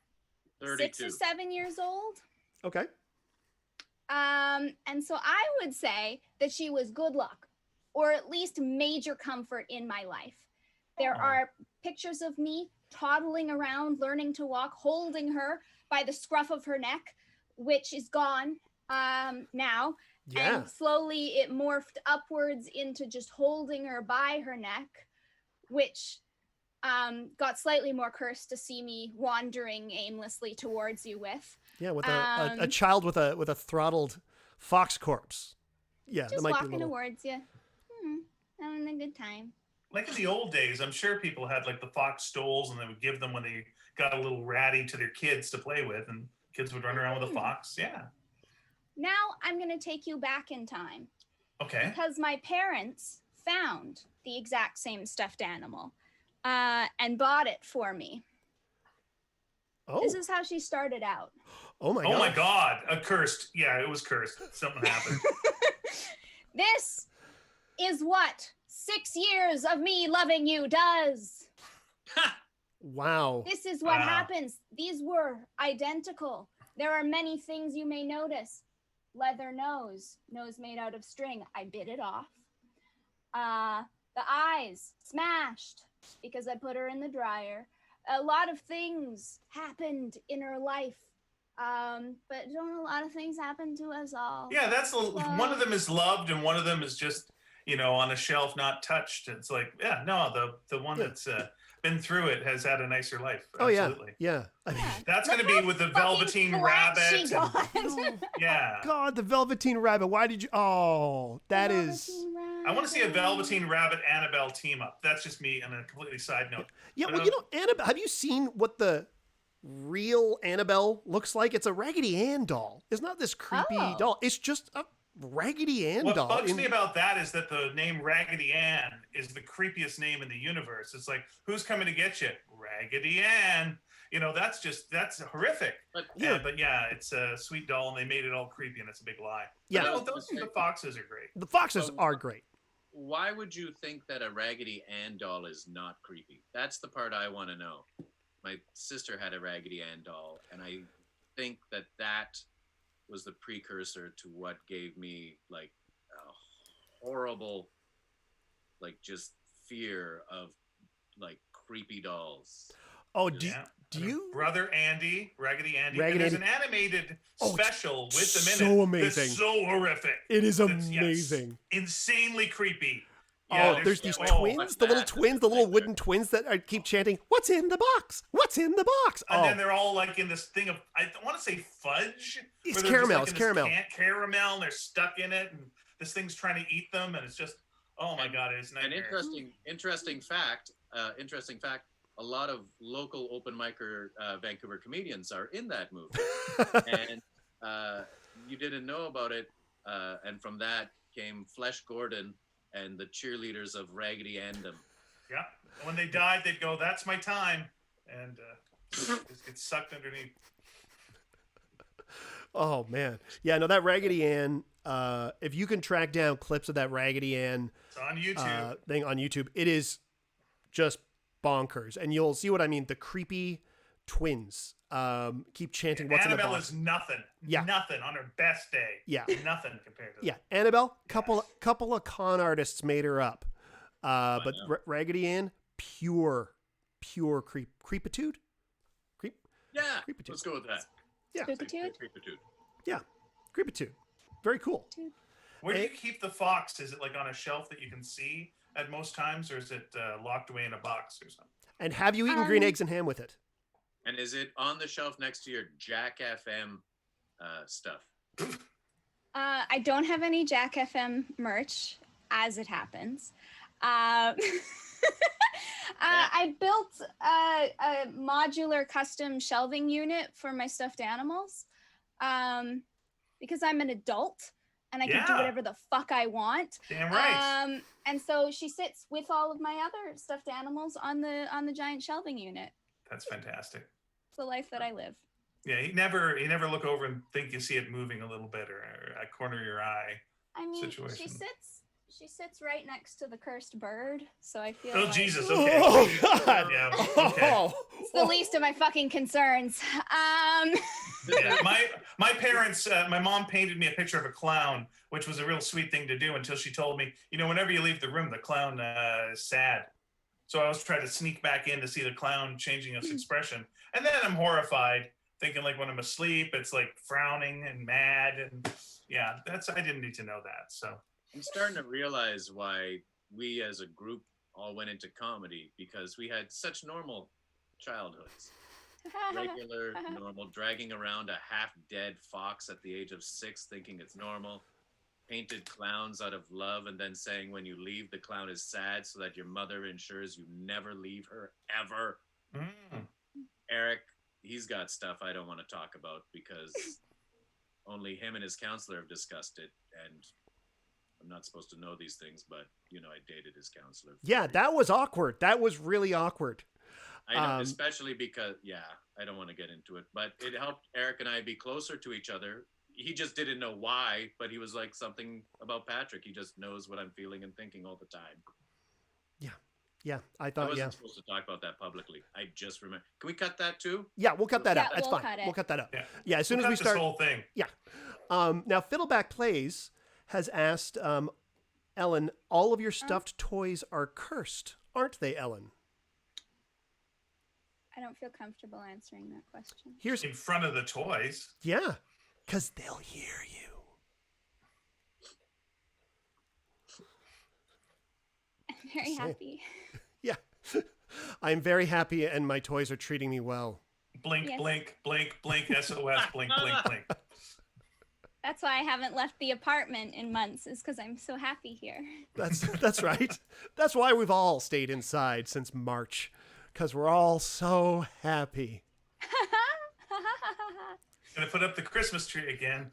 Speaker 4: 32.
Speaker 3: or 7 years old.
Speaker 1: Okay.
Speaker 3: And so I would say that she was good luck, or at least major comfort in my life. There are pictures of me toddling around, learning to walk, holding her by the scruff of her neck, which is gone now.
Speaker 1: Yeah.
Speaker 3: And slowly it morphed upwards into just holding her by her neck, which got slightly more cursed to see me wandering aimlessly towards you with.
Speaker 1: Yeah, with a child with a throttled fox corpse. Yeah,
Speaker 3: Just
Speaker 1: that might
Speaker 3: walking
Speaker 1: be a little...
Speaker 3: towards you. Having a good time.
Speaker 2: Like in the old days, I'm sure people had like the fox stoles, and they would give them when they got a little ratty to their kids to play with, and kids would run around with a fox. Yeah.
Speaker 3: Now I'm going to take you back in time.
Speaker 2: Okay.
Speaker 3: Because my parents found the exact same stuffed animal and bought it for me.
Speaker 1: Oh.
Speaker 3: This is how she started out.
Speaker 1: Oh my god.
Speaker 2: Oh my god. Cursed. Yeah, it was cursed. Something happened.
Speaker 3: This is what 6 years of me loving you does.
Speaker 1: Wow.
Speaker 3: This is what
Speaker 2: Wow.
Speaker 3: happens. These were identical. There are many things you may notice. Leather nose made out of string. I bit it off. The eyes smashed because I put her in the dryer. A lot of things happened in her life. But don't a lot of things happen to us all?
Speaker 2: Yeah, that's one of them is loved, and one of them is just, on a shelf, not touched. It's like, yeah, no, the one that's been through it has had a nicer life.
Speaker 1: Oh
Speaker 2: Absolutely.
Speaker 1: yeah. I mean,
Speaker 2: That's going to be with the Velveteen Rabbit. Yeah.
Speaker 1: God, the Velveteen Rabbit. Why did you? Oh, that is.
Speaker 2: I want to see a Velveteen Rabbit Annabelle team up. That's just me on a completely side note.
Speaker 1: Yeah,
Speaker 2: But,
Speaker 1: well, Annabelle. Have you seen what the real Annabelle looks like? It's a Raggedy Ann doll. It's not this creepy doll. It's just a Raggedy Ann doll.
Speaker 2: What bugs me about that is that the name Raggedy Ann is the creepiest name in the universe. It's like, who's coming to get you? Raggedy Ann. That's horrific. But yeah, it's a sweet doll, and they made it all creepy, and it's a big lie.
Speaker 1: Yeah.
Speaker 2: But the foxes are great.
Speaker 1: The foxes are great.
Speaker 4: Why would you think that a Raggedy Ann doll is not creepy? That's the part I want to know. My sister had a Raggedy Ann doll, and I think that was the precursor to what gave me like a horrible, like just fear of like creepy dolls.
Speaker 1: Oh, do you?
Speaker 2: Brother Andy, Raggedy Andy.
Speaker 1: Raggedy
Speaker 2: and there's
Speaker 1: Andy.
Speaker 2: an animated special with them in it.
Speaker 1: So amazing.
Speaker 2: That's so horrific.
Speaker 1: It is
Speaker 2: That's,
Speaker 1: amazing.
Speaker 2: Insanely creepy.
Speaker 1: Yeah, there's these twins, the little wooden twins that keep chanting, "What's in the box? What's in the box?"
Speaker 2: And then they're all like in this thing of, I want to say fudge.
Speaker 1: It's
Speaker 2: where they're
Speaker 1: caramel.
Speaker 2: just,
Speaker 1: It's
Speaker 2: like, in
Speaker 1: caramel.
Speaker 2: this caramel, and they're stuck in it, and this thing's trying to eat them, and it's just, oh my god, it's
Speaker 4: An
Speaker 2: nightmare.
Speaker 4: interesting fact. A lot of local open micer Vancouver comedians are in that movie, and you didn't know about it. And from that came Flesh Gordon and the cheerleaders of Raggedy Andom.
Speaker 2: Yeah, when they died, they'd go, "That's my time," and just get sucked underneath.
Speaker 1: Oh man, yeah, no, that Raggedy Ann. If you can track down clips of that Raggedy Ann,
Speaker 2: it's on YouTube.
Speaker 1: Thing on YouTube, it is just bonkers, and you'll see what I mean. The creepy twins keep chanting, "What's
Speaker 2: Annabelle
Speaker 1: in the box?"
Speaker 2: is nothing.
Speaker 1: Yeah.
Speaker 2: Nothing on her best day.
Speaker 1: Yeah.
Speaker 2: Nothing compared to
Speaker 1: Yeah, Annabelle, couple of con artists made her up, but Raggedy Ann, pure creepitude.
Speaker 4: Yeah,
Speaker 1: Creepitude.
Speaker 4: let's go with that.
Speaker 1: Yeah,
Speaker 3: Spookitude?
Speaker 4: Creepitude.
Speaker 1: yeah, creepitude. Very cool.
Speaker 2: Where do you keep the fox? Is it like on a shelf that you can see at most times, or is it locked away in a box or something?
Speaker 1: And have you eaten green eggs and ham with it?
Speaker 4: And is it on the shelf next to your Jack FM stuff?
Speaker 3: I don't have any Jack FM merch, as it happens. I built a modular custom shelving unit for my stuffed animals because I'm an adult and I can do whatever the fuck I want.
Speaker 2: Damn right.
Speaker 3: And so she sits with all of my other stuffed animals on the giant shelving unit.
Speaker 2: That's fantastic.
Speaker 3: It's the life that I live.
Speaker 2: Yeah, you never look over and think you see it moving a little bit or a corner of your eye.
Speaker 3: I mean,
Speaker 2: situation.
Speaker 3: she sits right next to the cursed bird, so I feel.
Speaker 2: Oh
Speaker 3: like
Speaker 2: Jesus! Okay.
Speaker 1: Oh God!
Speaker 2: Yeah. Okay.
Speaker 3: It's the least of my fucking concerns.
Speaker 2: Yeah, my parents, my mom painted me a picture of a clown, which was a real sweet thing to do until she told me, whenever you leave the room, the clown is sad. So I was trying to sneak back in to see the clown changing its expression, and then I'm horrified, thinking like when I'm asleep, it's like frowning and mad, and yeah, I didn't need to know that. So
Speaker 4: I'm starting to realize why we as a group all went into comedy, because we had such normal childhoods. Regular, normal, dragging around a half-dead fox at the age of 6 thinking it's normal, painted clowns out of love, and then saying when you leave, the clown is sad so that your mother ensures you never leave her, ever. Eric, he's got stuff I don't want to talk about because only him and his counselor have discussed it, and I'm not supposed to know these things, but, I dated his counselor.
Speaker 1: Yeah, that was awkward. That was really awkward.
Speaker 4: I know, especially because, I don't want to get into it, but it helped Eric and I be closer to each other. He just didn't know why, but he was like something about Patrick. He just knows what I'm feeling and thinking all the time.
Speaker 1: Yeah, I thought,
Speaker 4: I wasn't supposed to talk about that publicly. I just remember. Can we cut that too?
Speaker 1: Yeah, we'll cut that out. That's
Speaker 3: we'll
Speaker 1: fine.
Speaker 3: cut it.
Speaker 1: We'll cut that out.
Speaker 2: Yeah.
Speaker 1: Yeah, as soon as we start.
Speaker 2: This whole thing.
Speaker 1: Yeah. Now, Fiddleback Plays has asked Ellen, all of your stuffed toys are cursed, aren't they, Ellen?
Speaker 3: I don't feel comfortable answering that question.
Speaker 1: Here's
Speaker 2: In front of the toys.
Speaker 1: Yeah, because they'll hear you.
Speaker 3: I'm very happy.
Speaker 1: Yeah. I'm very happy and my toys are treating me well.
Speaker 2: Blink,
Speaker 3: Yes.
Speaker 2: blink, blink, blink, SOS, blink, blink, blink.
Speaker 3: That's why I haven't left the apartment in months, is because I'm so happy here.
Speaker 1: That's right. That's why we've all stayed inside since March, because we're all so happy.
Speaker 2: Gonna put up the Christmas tree again.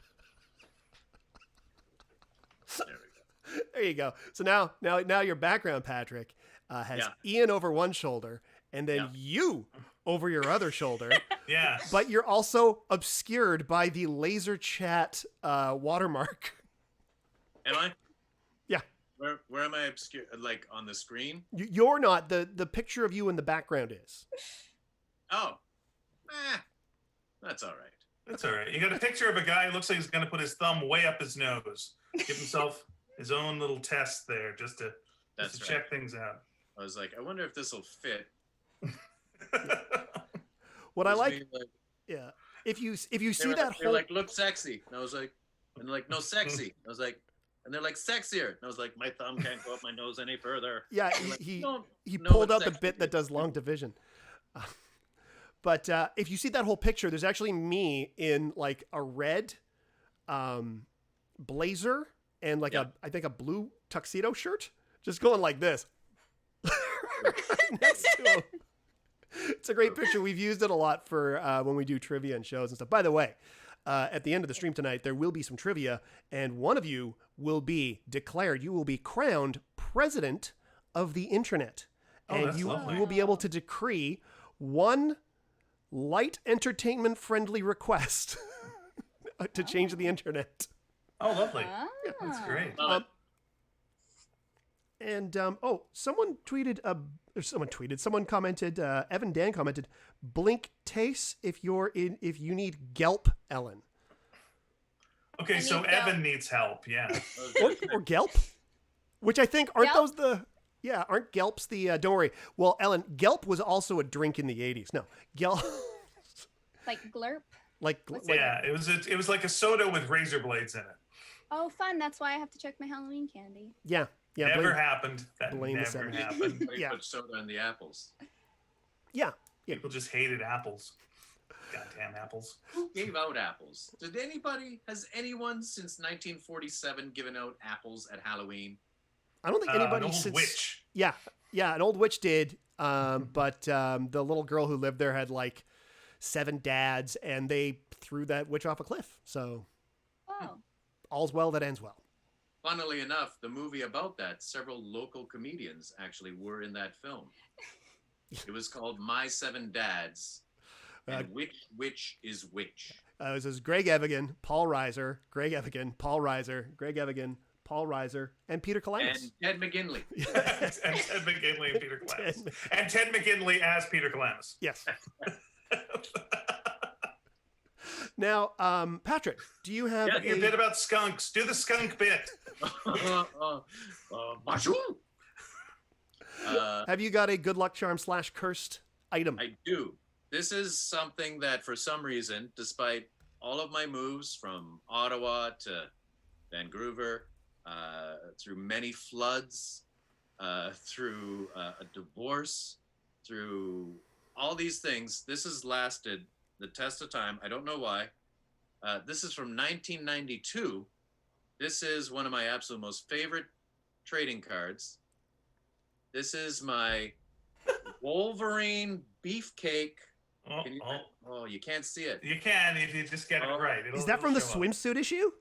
Speaker 4: There we go.
Speaker 1: There you go. So now your background, Patrick, has Ian over one shoulder and then you over your other shoulder.
Speaker 2: Yeah.
Speaker 1: But you're also obscured by the Laserchat watermark.
Speaker 4: Am I?
Speaker 1: Yeah.
Speaker 4: Where am I obscure? Like on the screen?
Speaker 1: You're not. The picture of you in the background is.
Speaker 4: Oh. That's all right.
Speaker 2: That's all right. You got a picture of a guy who looks like he's gonna put his thumb way up his nose. Give himself his own little test there just to check things out.
Speaker 4: I was like, I wonder if this will fit.
Speaker 1: What I like, yeah. If you see that
Speaker 4: they're
Speaker 1: whole
Speaker 4: like, look sexy. And I was like, and they're like, no, sexy. I was like, and they're like, sexier. And I was like, my thumb can't go up my nose any further.
Speaker 1: yeah,
Speaker 4: Like,
Speaker 1: he
Speaker 4: no,
Speaker 1: pulled
Speaker 4: it's
Speaker 1: out the
Speaker 4: sexy.
Speaker 1: bit that does long division. But if you see that whole picture, there's actually me in like a red blazer and like I think a blue tuxedo shirt, just going like this. Next to him. It's a great picture. We've used it a lot for when we do trivia and shows and stuff. By the way, at the end of the stream tonight, there will be some trivia, and one of you will be declared. You will be crowned president of the internet, and
Speaker 2: that's
Speaker 1: you
Speaker 2: lovely.
Speaker 1: will be able to decree one light entertainment friendly request to change the internet.
Speaker 2: Oh, lovely.
Speaker 3: Oh.
Speaker 2: That's great.
Speaker 1: And someone commented, Evan Dan commented, blink Tace if you need Gelp, Ellen.
Speaker 2: Okay,
Speaker 3: I
Speaker 2: so
Speaker 3: need
Speaker 2: Evan
Speaker 3: help.
Speaker 2: needs help. Yeah.
Speaker 1: Or Gelp, which I think aren't
Speaker 3: Gelp?
Speaker 1: those aren't Gelps the don't worry. Well, Ellen, Gelp was also a drink in the 80s. No, Gelp
Speaker 3: Like glurp.
Speaker 1: like
Speaker 2: Yeah, it was like a soda with razor blades in it.
Speaker 3: Oh, fun. That's why I have to check my Halloween candy.
Speaker 1: yeah.
Speaker 2: Never
Speaker 1: blame-
Speaker 2: happened. That
Speaker 1: blame the
Speaker 2: never
Speaker 1: 70s.
Speaker 2: happened.
Speaker 4: Somebody
Speaker 1: Yeah.
Speaker 4: put soda in the apples.
Speaker 1: yeah.
Speaker 2: People just hated apples. Goddamn apples.
Speaker 4: Who gave out apples? Has anyone since 1947 given out apples at Halloween?
Speaker 1: I don't think anybody
Speaker 2: an old
Speaker 1: since
Speaker 2: witch.
Speaker 1: Yeah, an old witch did. But the little girl who lived there had like 7 dads, and they threw that witch off a cliff. So
Speaker 3: Oh.
Speaker 1: all's well that ends well.
Speaker 4: Funnily enough, the movie about that, several local comedians actually were in that film. It was called My 7 Dads, and Which Witch is Which?
Speaker 1: This is Greg Evigan, Paul Reiser, Greg Evigan, Paul Reiser, Greg Evigan, Paul Reiser, and Peter Kalamis.
Speaker 4: And Ted McGinley.
Speaker 2: And Ted McGinley and Peter Kalamis. And Ted McGinley as Peter Kalamis.
Speaker 1: Yes. Now, Patrick, do you have
Speaker 2: a bit about skunks? Do the skunk bit.
Speaker 1: Have you got a good luck charm / cursed item?
Speaker 4: I do. This is something that, for some reason, despite all of my moves from Ottawa to Vancouver, through many floods, through a divorce, through all these things, this has lasted the test of time. I don't know why. This is from 1992. This is one of my absolute most favorite trading cards. This is my Wolverine Beefcake. You can't see it.
Speaker 2: You can if you just get it right.
Speaker 1: Is that from the swimsuit issue?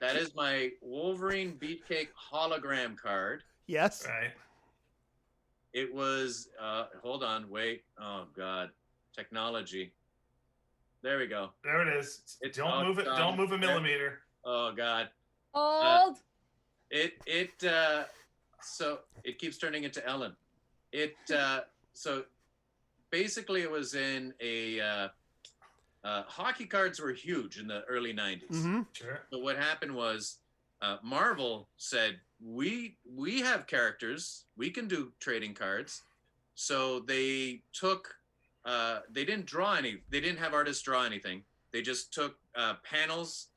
Speaker 4: That is my Wolverine Beefcake hologram card.
Speaker 1: Yes.
Speaker 2: Right.
Speaker 4: It was, hold on, wait. Oh, God. Technology. There we go.
Speaker 2: There it is. Don't move it. Don't move a millimeter.
Speaker 4: Oh, God.
Speaker 3: Old.
Speaker 4: So it keeps turning into Ellen. So basically it was in a, hockey cards were huge in the early 90s.
Speaker 1: Mm-hmm.
Speaker 2: Sure.
Speaker 4: So what happened was Marvel said, we have characters, we can do trading cards. So they took, they didn't have artists draw anything. They just took panels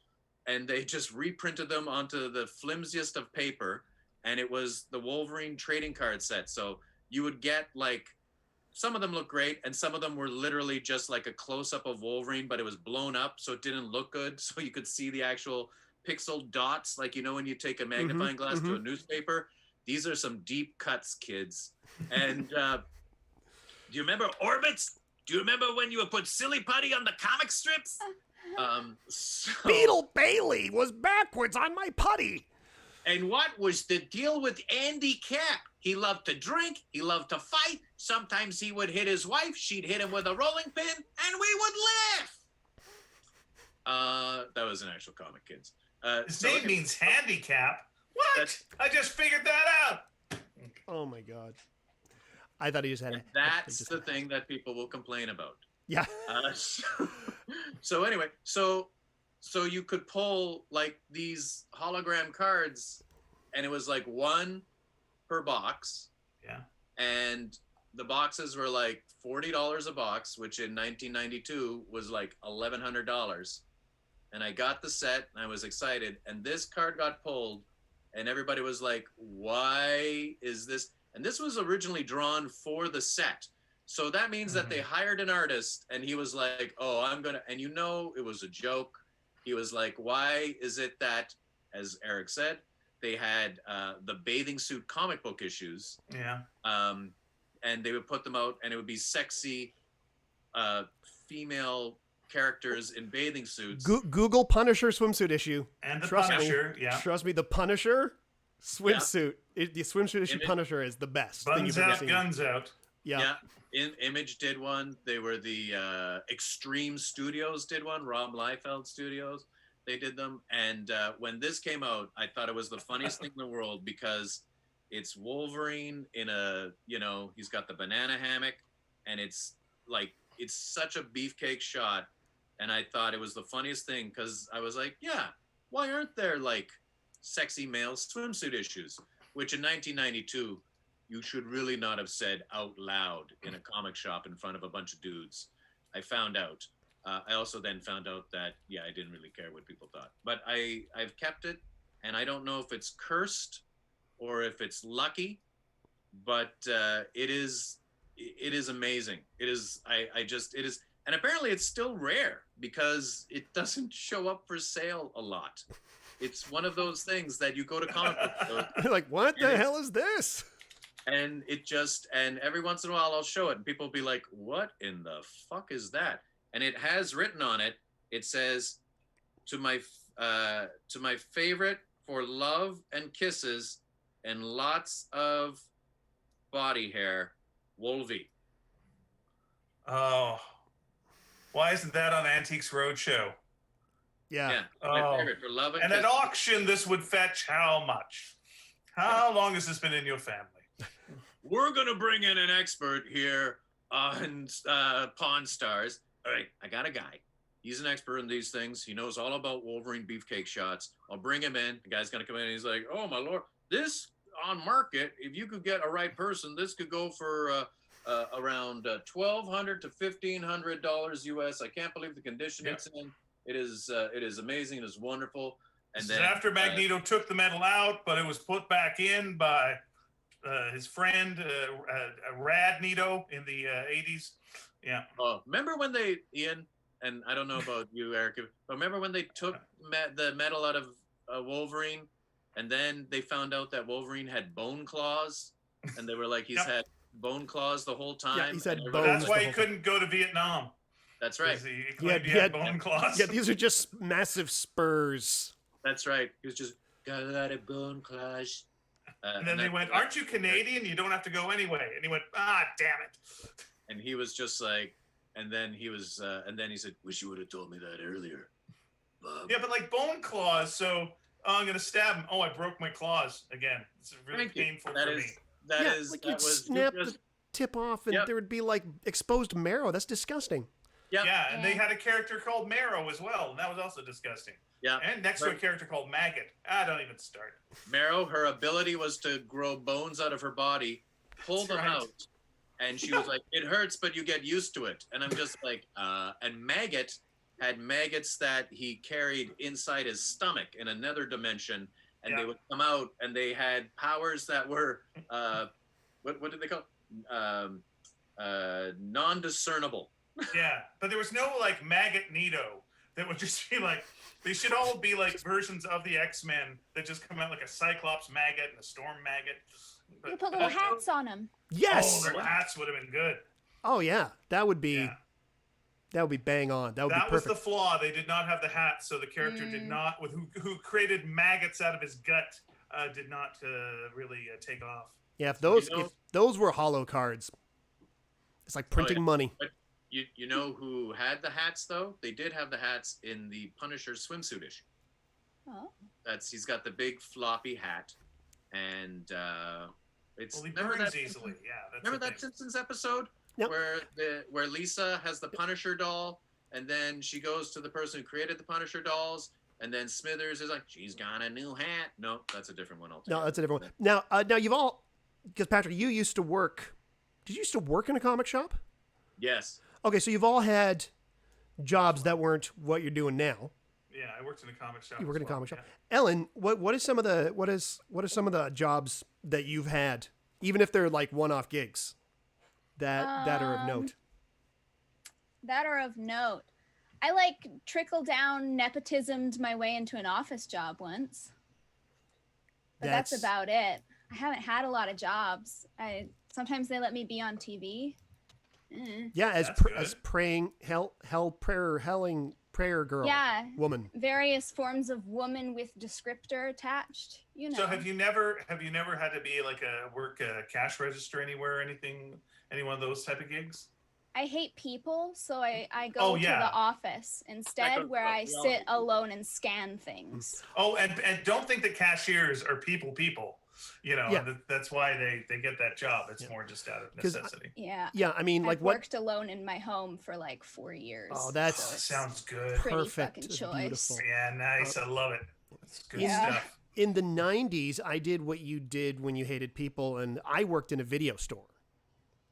Speaker 4: and they just reprinted them onto the flimsiest of paper. And it was the Wolverine trading card set. So you would get like, some of them look great, and some of them were literally just like a close-up of Wolverine, but it was blown up, so it didn't look good. So you could see the actual pixel dots, like, you know, when you take a magnifying glass to a newspaper. These are some deep cuts, kids. And do you remember Orbits? Do you remember when you would put Silly Putty on the comic strips?
Speaker 1: Beetle Bailey was backwards on my putty.
Speaker 4: And what was the deal with Andy Cap? He loved to drink. He loved to fight. Sometimes he would hit his wife. She'd hit him with a rolling pin, and we would laugh. That was an actual comic, kids.
Speaker 2: His name means handicap. What? I just figured that out.
Speaker 1: Oh, my God. I thought he just had it.
Speaker 4: That's the thing that people will complain about.
Speaker 1: Yeah.
Speaker 4: So anyway, so you could pull like these hologram cards, and it was like 1 per box.
Speaker 2: Yeah.
Speaker 4: And the boxes were like $40 a box, which in 1992 was like $1,100. And I got the set, and I was excited. And this card got pulled, and everybody was like, "Why is this?" And this was originally drawn for the set. So that means that they hired an artist, and he was like, "Oh, I'm gonna," and you know, it was a joke. He was like, "Why is it that," as Eric said, they had the bathing suit comic book issues.
Speaker 2: Yeah.
Speaker 4: And they would put them out, and it would be sexy female characters in bathing suits.
Speaker 1: Google Punisher swimsuit issue.
Speaker 2: And the
Speaker 1: Trust
Speaker 2: Punisher,
Speaker 1: me, Trust me, the Punisher swimsuit, the swimsuit issue Punisher is the best thing you've ever
Speaker 2: Buns out,
Speaker 1: seen.
Speaker 2: guns out.
Speaker 1: Yeah.
Speaker 4: Image did one. They were the Extreme Studios did one. Rob Liefeld Studios. They did them. And when this came out, I thought it was the funniest thing in the world, because it's Wolverine in a, he's got the banana hammock, and it's like, it's such a beefcake shot. And I thought it was the funniest thing, because I was like, yeah, why aren't there like sexy male swimsuit issues? Which in 1992, you should really not have said out loud in a comic shop in front of a bunch of dudes. I found out. I also then found out that, I didn't really care what people thought. But I've kept it, and I don't know if it's cursed or if it's lucky, but it is amazing. It is, it is, and apparently it's still rare, because it doesn't show up for sale a lot. it's one of those things that you go to comic book stores,
Speaker 1: You're like, what the hell is this?
Speaker 4: and and every once in a while I'll show it, and people will be like, "What in the fuck is that?" And it has written on it. It says, to my favorite for love and kisses and lots of body hair, Wolvie.
Speaker 2: Oh, why isn't that on Antiques Roadshow?
Speaker 1: Yeah.
Speaker 4: My favorite for love and
Speaker 2: And
Speaker 4: kisses.
Speaker 2: at auction, this would fetch how much? How long has this been in your family?
Speaker 4: We're gonna bring in an expert here on Pawn Stars. All right, I got a guy. He's an expert in these things. He knows all about Wolverine beefcake shots. I'll bring him in. The guy's gonna come in and he's like, "Oh my lord, this on market. If you could get a right person, this could go for around $1,200 to $1,500 US. I can't believe the condition it's in. It is amazing. It is wonderful." And
Speaker 2: This is
Speaker 4: then
Speaker 2: after Magneto took the metal out, but it was put back in by his friend Rad Nito in the 80s. Yeah.
Speaker 4: Oh, remember when they, Ian, and I don't know about you, Eric, but remember when they took the metal out of Wolverine, and then they found out that Wolverine had bone claws, and they were like, he's had bone claws the whole time.
Speaker 1: Yeah, he's had
Speaker 2: But
Speaker 1: bones.
Speaker 2: that's why
Speaker 1: the
Speaker 2: he
Speaker 1: whole
Speaker 2: couldn't go to Vietnam.
Speaker 4: That's right.
Speaker 2: He claimed he had bone claws.
Speaker 1: Yeah, these are just massive spurs.
Speaker 4: That's right. He was just got a lot of bone claws.
Speaker 2: And then they went, "Aren't you Canadian? You don't have to go anyway." And he went, "Ah, damn it."
Speaker 4: And he was just like, and then he said, "Wish you would have told me that earlier, Bob."
Speaker 2: Yeah, but like bone claws, so I'm gonna stab him. Oh, I broke my claws again. It's really painful for me.
Speaker 1: Like you'd snap the tip off and there would be like exposed marrow. That's disgusting.
Speaker 4: Yep.
Speaker 2: Yeah, and they had a character called Marrow as well, and that was also disgusting.
Speaker 4: Yeah.
Speaker 2: And next to a character called Maggot. Don't even start.
Speaker 4: Marrow, her ability was to grow bones out of her body, pull them out, and she was like, "It hurts, but you get used to it." And I'm just like, and Maggot had maggots that he carried inside his stomach in another dimension, and they would come out, and they had powers that were, what did they call non-discernible.
Speaker 2: Yeah, but there was no like Maggot Nito that would just be like, they should all be like versions of the X-Men that just come out like a Cyclops Maggot and a Storm Maggot.
Speaker 3: You put little hats on them.
Speaker 1: Yes.
Speaker 2: Oh, little hats would have been good.
Speaker 1: Oh yeah, that would be bang on. That would be perfect.
Speaker 2: That was the flaw. They did not have the hats, so the character did not, who created maggots out of his gut, did not really take off.
Speaker 1: Yeah, if those were hollow cards, it's like printing money.
Speaker 4: But you know who had the hats though? They did have the hats in the Punisher swimsuit issue.
Speaker 3: Oh.
Speaker 4: He's got the big floppy hat, and it's
Speaker 2: he burns easily. Yeah, that's
Speaker 4: remember that Simpsons episode where Lisa has the Punisher doll, and then she goes to the person who created the Punisher dolls, and then Smithers is like, "She's got a new hat." No, that's a different one altogether.
Speaker 1: No, that's a different one. Now you've all, because Patrick, you used to work. Did you used to work in a comic shop?
Speaker 4: Yes.
Speaker 1: Okay, so you've all had jobs that weren't what you're doing now.
Speaker 2: Yeah, I worked in a comic shop.
Speaker 1: You worked in a comic shop. Ellen, what are some of the jobs that you've had, even if they're like one-off gigs, that are of note?
Speaker 3: That are of note. I like trickle down nepotismed my way into an office job once. But that's about it. I haven't had a lot of jobs. Sometimes they let me be on TV.
Speaker 1: Yeah, as praying prayer girl.
Speaker 3: Yeah,
Speaker 1: woman. Various
Speaker 3: forms of woman with descriptor attached. You know.
Speaker 2: So have you never had to be like work a cash register anywhere or anything? Any one of those type of gigs?
Speaker 3: I hate people, so I go to the office instead, where I sit alone and scan things.
Speaker 2: Oh, and don't think that cashiers are people. You know, that's why they get that job. It's more just out of necessity.
Speaker 1: Yeah, I mean,
Speaker 3: I've worked alone in my home for like 4 years.
Speaker 1: Oh, that
Speaker 2: sounds good.
Speaker 3: Pretty fucking choice.
Speaker 1: Beautiful.
Speaker 2: Yeah, nice. I love it. That's good stuff.
Speaker 1: In the 90s, I did what you did when you hated people, and I worked in a video store.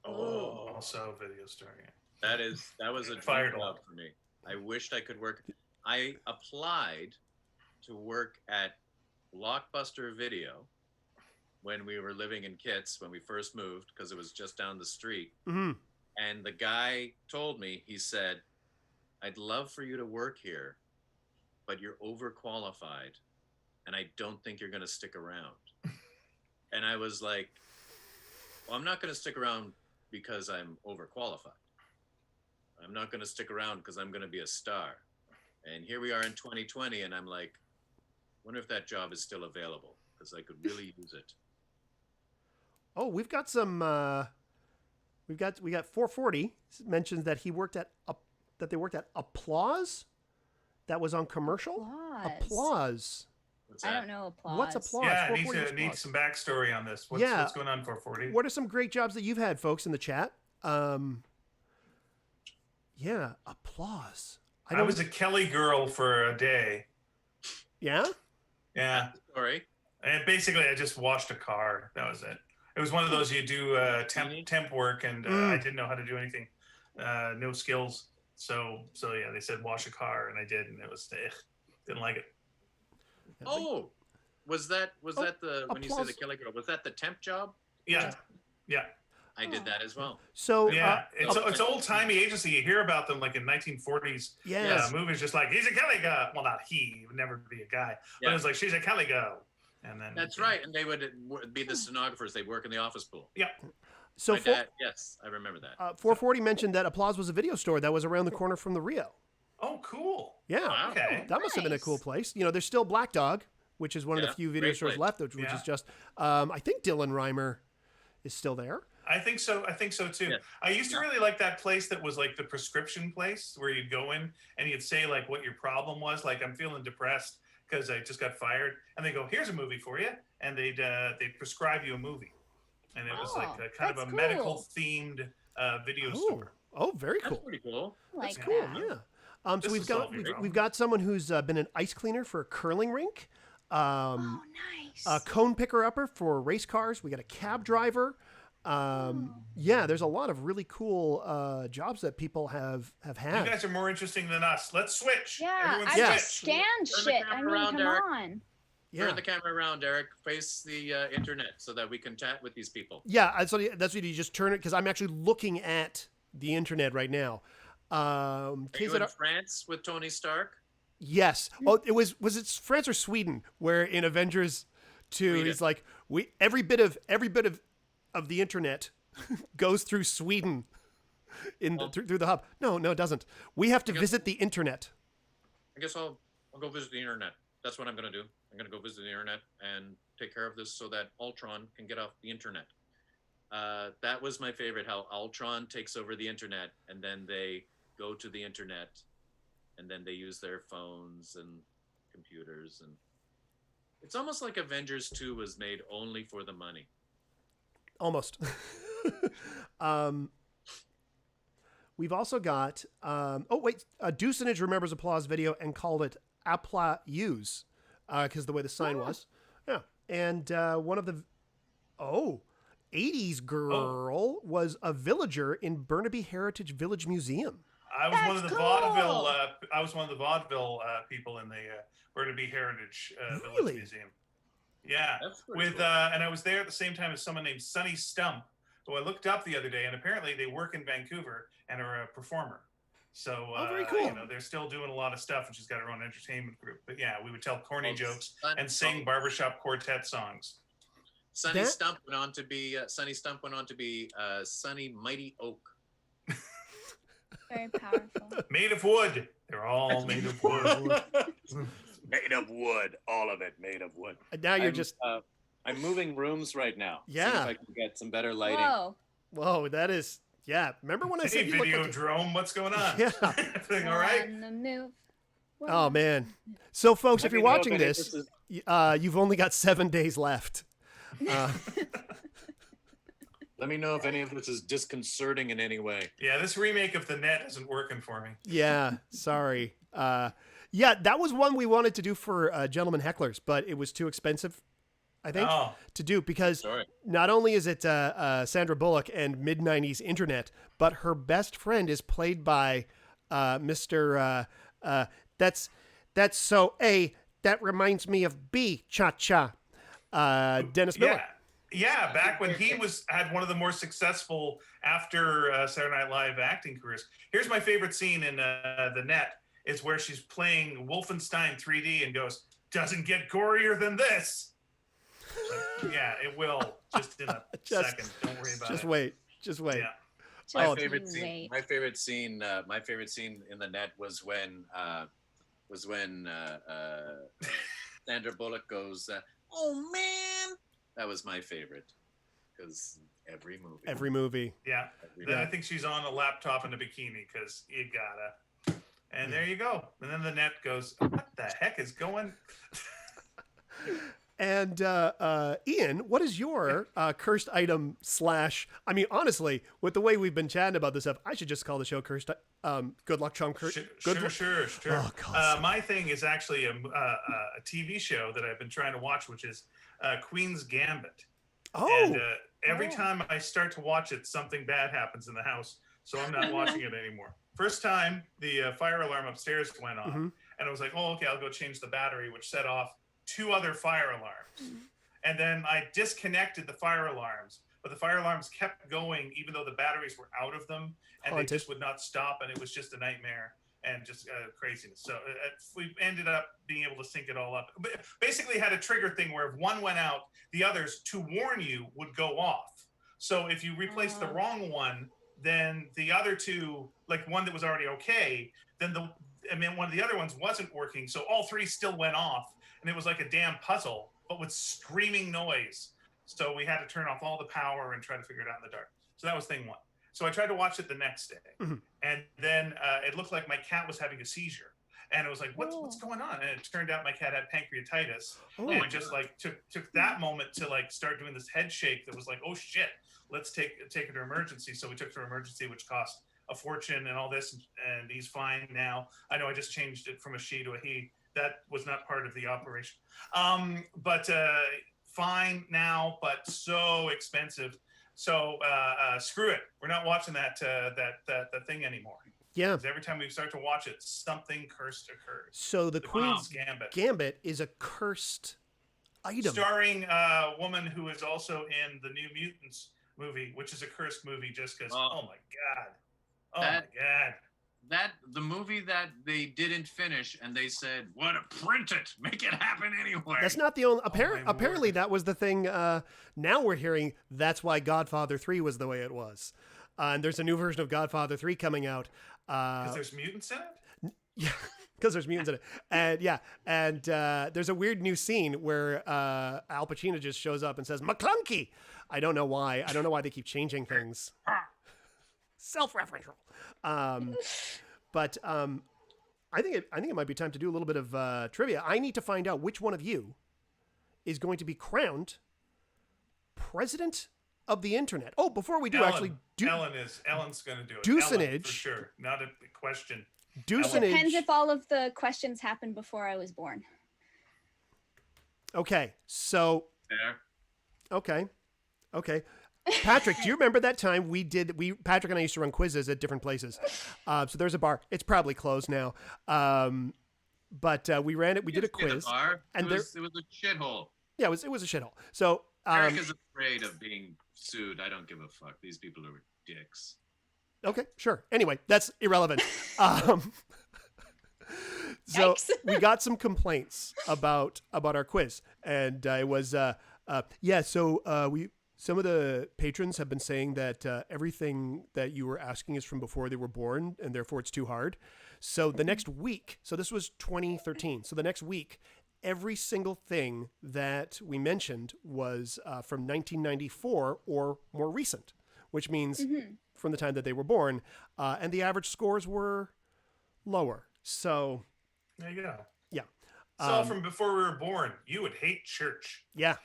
Speaker 2: Oh, also a video store.
Speaker 4: Yeah. That was a dream job for me. I wished I could work. I applied to work at Blockbuster Video when we were living in Kits, when we first moved, because it was just down the street.
Speaker 1: Mm-hmm.
Speaker 4: And the guy told me, he said, "I'd love for you to work here, but you're overqualified. and I don't think you're going to stick around. And I was like, well, I'm not going to stick around because I'm overqualified. I'm not going to stick around because I'm going to be a star. And here we are in 2020, and I'm like, wonder if that job is still available, because I could really use it.
Speaker 1: Oh, we've got some. We got 440 mentions that he worked at that they worked at Applause. That was on commercial. Applause.
Speaker 4: What's
Speaker 3: I
Speaker 4: that?
Speaker 3: don't know applause.
Speaker 1: What's Applause?
Speaker 2: Yeah,
Speaker 1: 440
Speaker 2: need some backstory on this. What's going on 440?
Speaker 1: What are some great jobs that you've had, folks, in the chat? Yeah, Applause.
Speaker 2: I was a Kelly girl for a day.
Speaker 1: Yeah?
Speaker 2: Yeah.
Speaker 4: Sorry.
Speaker 2: And basically, I just washed a car. That was it. It was one of those you do temp work, and I didn't know how to do anything. No skills. So yeah, they said wash a car, and I did, and it was didn't like it.
Speaker 4: Oh, was that the when you say
Speaker 1: Applause.
Speaker 4: the Kelly girl? Was that the temp job?
Speaker 2: Yeah.
Speaker 4: I did that as well.
Speaker 1: So
Speaker 2: Yeah, it's old timey agency. You hear about them like in 1940s
Speaker 1: yes.
Speaker 2: movies, just like he's a Kelly girl. Well, not he would never be a guy, but it's like she's a Kelly girl. And then
Speaker 4: That's right, and they would be the stenographers. They work in the office pool.
Speaker 2: Yeah.
Speaker 1: So
Speaker 4: My dad, yes, I remember that.
Speaker 1: 440 mentioned that Applause was a video store that was around the corner from the Rio.
Speaker 2: Oh, cool.
Speaker 1: Yeah.
Speaker 4: Wow.
Speaker 2: Okay.
Speaker 1: That must have been a cool place. You know, there's still Black Dog, which is one of the few video
Speaker 4: great
Speaker 1: stores
Speaker 4: place.
Speaker 1: left, which is just, I think Dylan Reimer is still there.
Speaker 2: I think so too.
Speaker 4: Yeah.
Speaker 2: I used to really like that place that was like the prescription place where you'd go in and you'd say like what your problem was. Like, I'm feeling depressed because I just got fired. And they go, here's a movie for you. And they'd prescribe you a movie. And it was like a kind of a medical themed video store.
Speaker 1: Oh, very cool.
Speaker 4: That's pretty cool.
Speaker 3: Like
Speaker 1: That's cool.
Speaker 3: that.
Speaker 1: Yeah. So
Speaker 2: This
Speaker 1: we've
Speaker 2: is
Speaker 1: got
Speaker 2: solve your problem.
Speaker 1: we've got someone who's been an ice cleaner for a curling rink,
Speaker 3: Oh, nice.
Speaker 1: a cone picker upper for race cars. We got a cab driver. Yeah, there's a lot of really cool jobs that people have had.
Speaker 2: You guys are more interesting than us. Let's switch.
Speaker 3: Yeah,
Speaker 2: Everyone
Speaker 3: I
Speaker 2: switch.
Speaker 3: just scanned
Speaker 4: Turn the
Speaker 3: shit. I
Speaker 4: camera
Speaker 3: mean,
Speaker 4: around,
Speaker 3: come
Speaker 4: Derek.
Speaker 3: on.
Speaker 1: Yeah.
Speaker 4: Turn the camera around, Derek. Face the internet so that we can chat with these people.
Speaker 1: Yeah, so that's what you just turn it, because I'm actually looking at the internet right now.
Speaker 4: Are you in France with Tony Stark?
Speaker 1: Yes. Oh, was it France or Sweden where in Avengers 2
Speaker 4: Sweden.
Speaker 1: he's like, every bit of the internet goes through Sweden through the hub. No, it doesn't. We have to visit the internet.
Speaker 4: I guess I'll go visit the internet. That's what I'm going to do. I'm going to go visit the internet and take care of this so that Ultron can get off the internet. That was my favorite, how Ultron takes over the internet and then they go to the internet and then they use their phones and computers. And it's almost like Avengers 2 was made only for the money.
Speaker 1: Almost. We've also got, Deucenage remembers Applause video and called it Applause, because the way the sign was. Yeah. And one of the, 80s girl was a villager in Burnaby Heritage Village Museum.
Speaker 2: I was
Speaker 3: That's
Speaker 2: one of the
Speaker 3: cool.
Speaker 2: vaudeville. I was one of the vaudeville people in the Burnaby Heritage
Speaker 1: Really?
Speaker 2: Village Museum. Yeah,
Speaker 4: That's pretty
Speaker 2: with
Speaker 4: cool.
Speaker 2: and I was there at the same time as someone named Sunny Stump, who I looked up the other day, and apparently they work in Vancouver and are a performer. So
Speaker 1: very cool.
Speaker 2: You know, they're still doing a lot of stuff, and she's got her own entertainment group. But yeah, we would tell corny jokes and sing barbershop quartet songs.
Speaker 4: Sunny Stump went on to be Sunny Mighty Oak.
Speaker 3: Very powerful.
Speaker 2: Made of wood. They're all made of wood.
Speaker 4: Made of wood, all of it made of wood.
Speaker 1: And now you're just,
Speaker 4: I'm moving rooms right now.
Speaker 1: Yeah.
Speaker 4: See if I can get some better lighting.
Speaker 3: Whoa.
Speaker 1: that is, yeah. Remember when I
Speaker 2: Hey,
Speaker 1: said you look
Speaker 2: Video
Speaker 1: like
Speaker 2: Drome, what's going on?
Speaker 1: Yeah.
Speaker 2: Everything all right?
Speaker 3: On the move.
Speaker 1: Oh, man. So, folks, if
Speaker 4: Let
Speaker 1: you're
Speaker 4: me know if
Speaker 1: watching
Speaker 4: any of
Speaker 1: this,
Speaker 4: is-
Speaker 1: you've only got 7 days left.
Speaker 4: Let me know if any of this is disconcerting in any way.
Speaker 2: Yeah, this remake of The Net isn't working for me.
Speaker 1: Yeah, sorry. Yeah, that was one we wanted to do for Gentlemen Hecklers, but it was too expensive, I think,
Speaker 2: Oh.
Speaker 1: to do, because
Speaker 4: Sorry.
Speaker 1: not only is it Sandra Bullock and mid-90s internet, but her best friend is played by Mr. That's so A, that reminds me of B, cha-cha, Dennis Miller.
Speaker 2: Yeah, back when he had one of the more successful after Saturday Night Live acting careers. Here's my favorite scene in The Net. Is where she's playing Wolfenstein 3D and goes, doesn't get gorier than this. Like, yeah, it will. Just in a second. Don't worry about it.
Speaker 1: Just wait.
Speaker 2: Yeah.
Speaker 4: My favorite scene. My favorite scene in the net was when Sandra Bullock goes, "Oh man," that was my favorite because every movie.
Speaker 2: Yeah. Then I think she's on a laptop in a bikini because you gotta. And there you go. And then the net goes, "What the heck is going?"
Speaker 1: And Ian, what is your cursed item / I mean, honestly, with the way we've been chatting about this stuff, I should just call the show cursed. Good luck, Chum.
Speaker 2: Sure.
Speaker 1: Oh, God.
Speaker 2: My thing is actually a TV show that I've been trying to watch, which is Queen's Gambit.
Speaker 1: Oh.
Speaker 2: And every time I start to watch it, something bad happens in the house, so I'm not watching it anymore. First time, the fire alarm upstairs went off, and I was like, "Oh, okay, I'll go change the battery," which set off 2 other fire alarms. And then I disconnected the fire alarms, but the fire alarms kept going even though the batteries were out of them, and they just would not stop, and it was just a nightmare and just craziness. So we ended up being able to sync it all up. But basically had a trigger thing where if one went out, the others, to warn you, would go off. So if you replaced the wrong one, then the other 2, like one that was already okay, then one of the other ones wasn't working, so all 3 still went off. And it was like a damn puzzle, but with screaming noise. So we had to turn off all the power and try to figure it out in the dark. So that was thing 1. So I tried to watch it the next day. And then it looked like my cat was having a seizure. And it was like, what's going on? And it turned out my cat had pancreatitis. And it just like took that moment to like start doing this head shake that was like, oh shit, let's take her to emergency. So we took her to emergency, which cost a fortune and all this. And he's fine now. I know I just changed it from a she to a he. That was not part of the operation. But fine now, but so expensive. So screw it. We're not watching that thing anymore.
Speaker 1: Yeah.
Speaker 2: Because every time we start to watch it, something cursed occurs.
Speaker 1: So the Queen's Gambit is a cursed item.
Speaker 2: Starring a woman who is also in the New Mutants movie, which is a cursed movie just because, oh my God. Oh my God.
Speaker 4: The movie that they didn't finish and they said, "What? Print it, make it happen anyway."
Speaker 1: That's not the only. Apparently, that was the thing. Now we're hearing that's why Godfather 3 was the way it was, and there's a new version of Godfather 3 coming out.
Speaker 2: Because there's mutants in it.
Speaker 1: Yeah, because there's mutants in it, and there's a weird new scene where Al Pacino just shows up and says "McClunky." I don't know why. I don't know why they keep changing things. Self-referential. But I think it might be time to do a little bit of trivia. I need to find out which one of you is going to be crowned president of the internet. Oh, before we do,
Speaker 2: Ellen's going to do it.
Speaker 1: Deucenage,
Speaker 2: Ellen, for sure. Not a question.
Speaker 3: Deucenage. Depends if all of the questions happened before I was born.
Speaker 1: Okay, so.
Speaker 4: Fair.
Speaker 1: Okay. Patrick, do you remember that time Patrick and I used to run quizzes at different places. So there's a bar. It's probably closed now. But we ran it. We did a quiz.
Speaker 4: And it was a shithole.
Speaker 1: Yeah, it was a shithole. So
Speaker 4: Eric is afraid of being sued. I don't give a fuck. These people are dicks.
Speaker 1: Okay, sure. Anyway, that's irrelevant. So we got some complaints about our quiz, and it was some of the patrons have been saying that everything that you were asking is from before they were born, and therefore it's too hard. So the next week, so this was 2013. So the next week, every single thing that we mentioned was from 1994 or more recent, which means from the time that they were born. And the average scores were lower. So
Speaker 2: there you go.
Speaker 1: Yeah.
Speaker 2: So from before we were born, you would hate church.
Speaker 1: Yeah.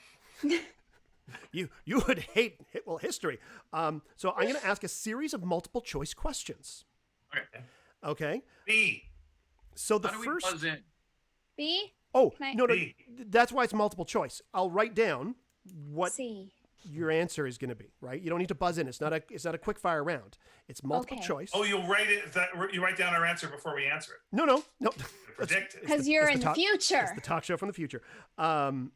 Speaker 1: You would hate history. So I'm going to ask a series of multiple choice questions. Okay.
Speaker 2: B.
Speaker 1: So the
Speaker 4: How do
Speaker 1: first.
Speaker 4: We buzz in?
Speaker 3: B.
Speaker 1: Oh no! That's why it's multiple choice. I'll write down what
Speaker 3: C.
Speaker 1: your answer is going to be. Right? You don't need to buzz in. It's not a quick fire round. It's multiple choice.
Speaker 2: Oh, you'll write it. You write down our answer before we answer it.
Speaker 1: No.
Speaker 2: Predict it.
Speaker 3: Because you're in the future.
Speaker 1: It's the talk show from the future.
Speaker 2: So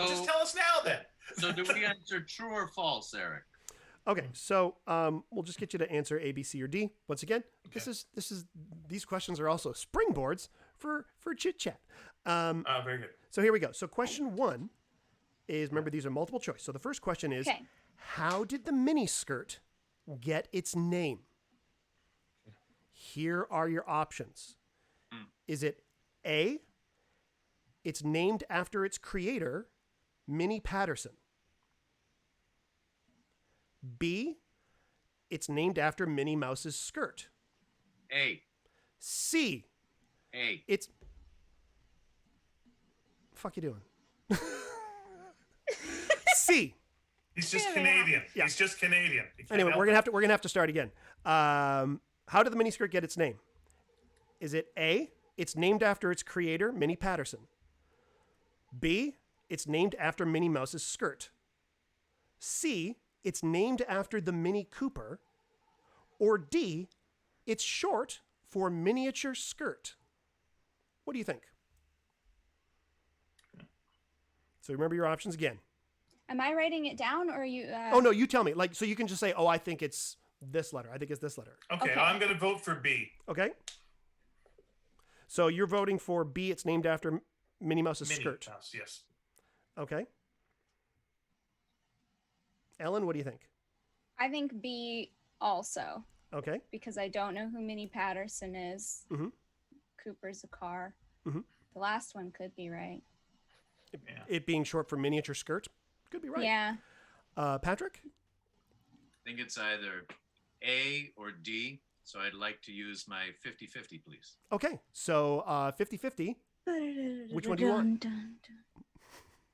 Speaker 2: just tell us now then.
Speaker 4: So do we answer true or false, Eric?
Speaker 1: Okay, so we'll just get you to answer A, B, C, or D. Once again, this is these questions are also springboards for chit chat.
Speaker 2: Very good.
Speaker 1: So here we go. So question 1 is, remember, these are multiple choice. So the first question is,
Speaker 3: Okay.
Speaker 1: how did the miniskirt get its name? Here are your options. Is it A, it's named after its creator, Minnie Patterson? B, it's named after Minnie Mouse's skirt?
Speaker 4: A.
Speaker 1: C,
Speaker 4: A.
Speaker 1: it's... Fuck you doing? C.
Speaker 2: He's just
Speaker 3: Yeah.
Speaker 2: Canadian.
Speaker 1: Yeah.
Speaker 2: He's just Canadian. He can't
Speaker 1: Anyway,
Speaker 2: help
Speaker 1: we're
Speaker 2: it.
Speaker 1: gonna have to start again. How did the miniskirt get its name? Is it A, it's named after its creator, Minnie Patterson? B, it's named after Minnie Mouse's skirt? C, it's named after the Mini Cooper? Or D, it's short for miniature skirt? What do you think? So remember your options again.
Speaker 3: Am I writing it down or are you?
Speaker 1: Oh no, you tell me. Like, so you can just say, "Oh, I think it's this letter. I think it's this letter."
Speaker 2: Okay,
Speaker 3: Okay.
Speaker 2: I'm going to vote for B.
Speaker 1: Okay. So you're voting for B. It's named after Minnie Mouse's
Speaker 2: Minnie
Speaker 1: skirt.
Speaker 2: Mouse, yes.
Speaker 1: Okay. Ellen, what do you think?
Speaker 3: I think B also,
Speaker 1: Okay.
Speaker 3: because I don't know who Minnie Patterson is.
Speaker 1: Mhm.
Speaker 3: Cooper's a car.
Speaker 1: Mhm.
Speaker 3: The last one could be right.
Speaker 2: Yeah.
Speaker 1: It being short for miniature skirt could be right.
Speaker 3: Yeah.
Speaker 1: Patrick?
Speaker 4: I think it's either A or D. So I'd like to use my 50-50, please.
Speaker 1: Okay. So 50-50. Which one do you want?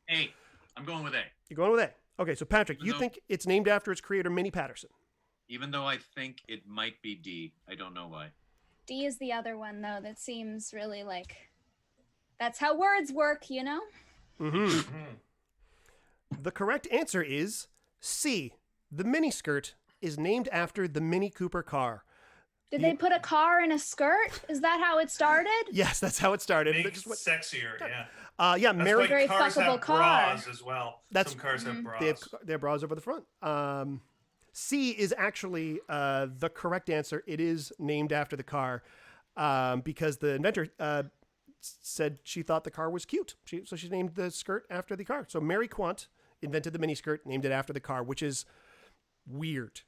Speaker 4: A. I'm going with A.
Speaker 1: You're going with A. Okay. So Patrick, you
Speaker 4: No.
Speaker 1: think it's named after its creator, Minnie Patterson?
Speaker 4: Even though I think it might be D. I don't know why.
Speaker 3: D is the other one though. That seems really like that's how words work, you know?
Speaker 1: Mm-hmm.
Speaker 2: Mhm.
Speaker 1: The correct answer is C. The miniskirt is named after the Mini Cooper car.
Speaker 3: Did they put a car in a skirt? Is that how it started?
Speaker 1: Yes, that's how it started.
Speaker 2: Make
Speaker 1: That
Speaker 2: it
Speaker 1: just went-
Speaker 2: sexier, yeah.
Speaker 1: yeah,
Speaker 2: That's
Speaker 1: Mary.
Speaker 2: why
Speaker 3: Very
Speaker 2: cars
Speaker 3: fuckable
Speaker 2: have
Speaker 3: car.
Speaker 2: bras as well.
Speaker 1: That's-
Speaker 2: Some cars have bras.
Speaker 1: They have bras over the front. C is actually the correct answer. It is named after the car because the inventor said she thought the car was cute. So she named the skirt after the car. So Mary Quant invented the miniskirt, named it after the car, which is weird.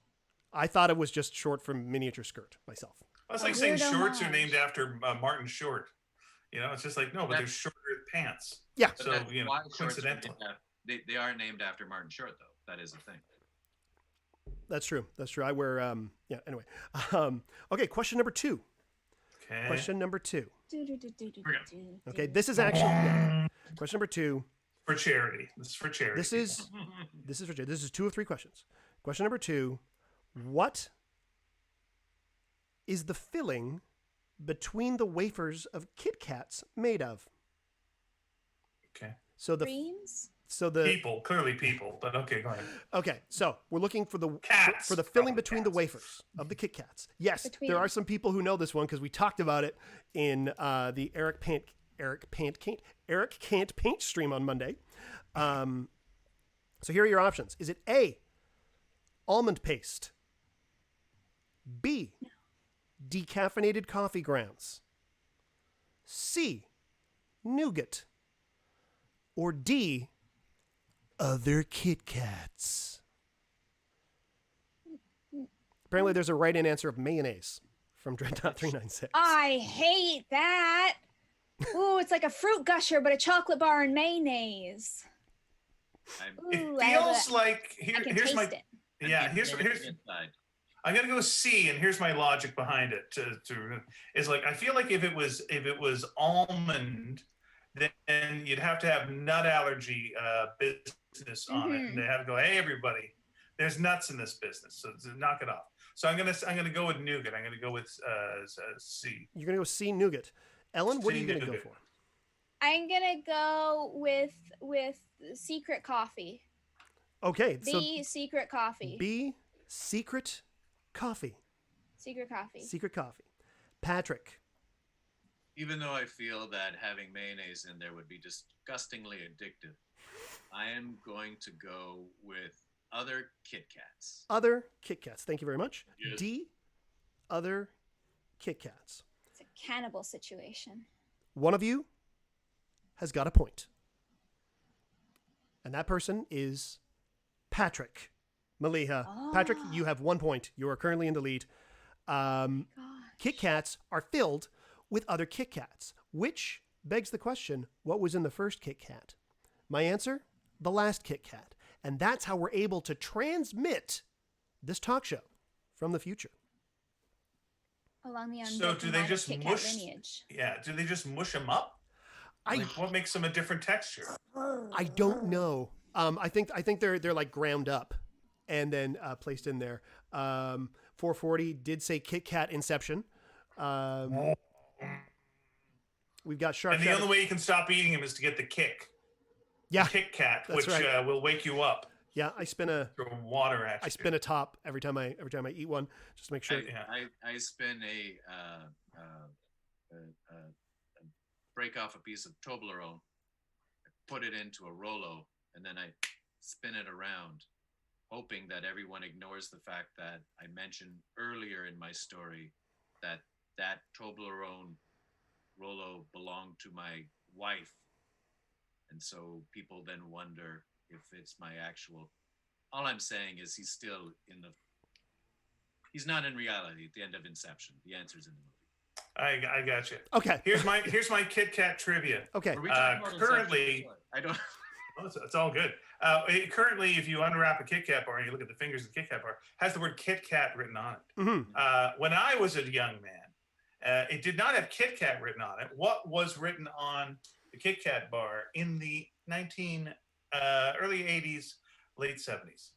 Speaker 1: I thought it was just short for miniature skirt myself.
Speaker 2: That's
Speaker 3: A
Speaker 2: like saying
Speaker 3: weird
Speaker 2: shorts are
Speaker 3: homage.
Speaker 2: named after Martin Short. You know, it's just like, no, but they're
Speaker 4: That's-
Speaker 2: shorter pants.
Speaker 1: Yeah.
Speaker 4: But
Speaker 2: So,
Speaker 4: that's
Speaker 2: you know,
Speaker 4: why shorts are
Speaker 2: coincidental.
Speaker 4: named they are named after Martin Short, though. That is a thing.
Speaker 1: That's true. That's true. I wear, yeah, anyway. Okay, question number 2.
Speaker 2: Okay.
Speaker 1: Question number 2.
Speaker 3: Okay.
Speaker 1: Okay, this is actually, yeah. Question number 2.
Speaker 2: For charity. This is for charity.
Speaker 1: This is for Jay. This is 2 of 3 questions. Question number 2: what is the filling between the wafers of Kit Kats made of?
Speaker 2: Okay.
Speaker 1: So the
Speaker 3: Creams?
Speaker 2: People, clearly people, but okay, go ahead.
Speaker 1: okay. So we're looking for the
Speaker 2: Cats.
Speaker 1: for the filling
Speaker 2: Probably
Speaker 1: between the
Speaker 2: cats.
Speaker 1: wafers of the Kit Kats. Yes,
Speaker 3: Between-
Speaker 1: there are some people who know this one because we talked about it in the Eric Can't Paint stream on Monday. So here are your options. Is it A, almond paste? B, decaffeinated coffee grounds? C, nougat? Or D, other Kit Kats? Apparently there's a right-in answer of mayonnaise from Dreadnought 396.
Speaker 3: I hate that. Ooh, it's like a fruit gusher, but a chocolate bar and mayonnaise.
Speaker 4: I'm,
Speaker 2: It
Speaker 3: Ooh, I love
Speaker 2: feels
Speaker 3: it.
Speaker 2: like
Speaker 3: I can
Speaker 2: here's
Speaker 3: taste
Speaker 2: my
Speaker 3: it.
Speaker 2: yeah.
Speaker 4: I'm
Speaker 2: Here's
Speaker 4: getting inside.
Speaker 2: I'm gonna go C, and here's my logic behind it. Is like I feel like if it was almond, then you'd have to have nut allergy business on it, and they have to go, hey everybody, there's nuts in this business, so knock it off. So I'm gonna go with nougat. I'm gonna go with C.
Speaker 1: You're going to go C, nougat. Ellen, what are
Speaker 2: C,
Speaker 1: you going to go
Speaker 2: nougat.
Speaker 1: for?
Speaker 3: I'm gonna go with secret coffee.
Speaker 1: Okay, so
Speaker 3: B secret coffee.
Speaker 1: B, secret coffee.
Speaker 3: Secret coffee.
Speaker 1: Secret coffee. Patrick.
Speaker 4: Even though I feel that having mayonnaise in there would be disgustingly addictive, I am going to go with other Kit Kats.
Speaker 1: Other Kit Kats. Thank you very much.
Speaker 4: Yes.
Speaker 1: D, other Kit Kats.
Speaker 3: It's a cannibal situation.
Speaker 1: One of you has got a point. And that person is Patrick Maliha.
Speaker 3: Oh.
Speaker 1: Patrick, you have 1 point. You are currently in the lead. Kit Kats are filled with other Kit Kats, which begs the question, what was in the first Kit Kat? My answer, the last Kit Kat. And that's how we're able to transmit this talk show from the future.
Speaker 3: Along the
Speaker 2: So do they just
Speaker 3: Kit Kat
Speaker 2: mush?
Speaker 3: lineage.
Speaker 2: Yeah. Do they just mush them up? Like, what makes them a different texture?
Speaker 1: I don't know. I think they're like ground up and then placed in there. 440 did say Kit Kat Inception. We've got Shark.
Speaker 2: And the only way you can stop eating them is to get the kick.
Speaker 1: Yeah,
Speaker 2: Kit Kat,
Speaker 1: that's
Speaker 2: which
Speaker 1: right.
Speaker 2: Will wake you up.
Speaker 1: Yeah, I spin a
Speaker 2: Water at you.
Speaker 1: I spin a top every time I eat one, just to make sure.
Speaker 4: I spin a break off a piece of Toblerone, put it into a Rolo, and then I spin it around, hoping that everyone ignores the fact that I mentioned earlier in my story that Toblerone Rolo belonged to my wife. And so people then wonder if it's my actual. All I'm saying is he's not in reality at the end of Inception. The answer's in the movie.
Speaker 2: I got you.
Speaker 1: Okay.
Speaker 2: Here's my Kitkat trivia.
Speaker 1: Okay.
Speaker 4: Are we talking about
Speaker 2: Currently,
Speaker 4: Inception? I don't.
Speaker 2: oh, it's all good. Currently, if you unwrap a Kit Kat bar and you look at the fingers of the Kit Kat bar, it has the word Kit Kat written on it.
Speaker 1: Mm-hmm.
Speaker 2: When I was a young man, it did not have Kit Kat written on it. What was written on the Kit Kat bar in the early 80s, late 70s?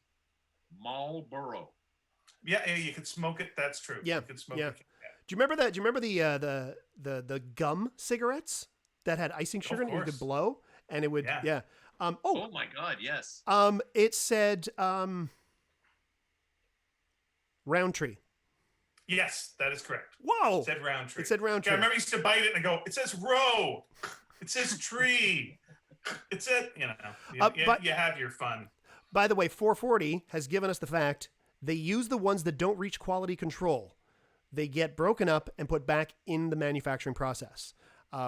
Speaker 4: Marlboro.
Speaker 2: Yeah, you could smoke it. That's true.
Speaker 1: Yeah,
Speaker 2: You could smoke
Speaker 1: yeah.
Speaker 2: a Kit Kat.
Speaker 1: Do you remember that? Do you remember the gum cigarettes that had icing sugar in it? You could blow and it would. Yeah.
Speaker 4: Oh my God! Yes.
Speaker 1: It said Roundtree.
Speaker 2: Yes, that is correct.
Speaker 1: Whoa!
Speaker 2: It said Roundtree.
Speaker 1: It said Roundtree.
Speaker 2: Yeah, I remember I used to bite it and go, it says row. It says tree. It said, you have your fun.
Speaker 1: By the way, 440 has given us the fact they use the ones that don't reach quality control. They get broken up and put back in the manufacturing process,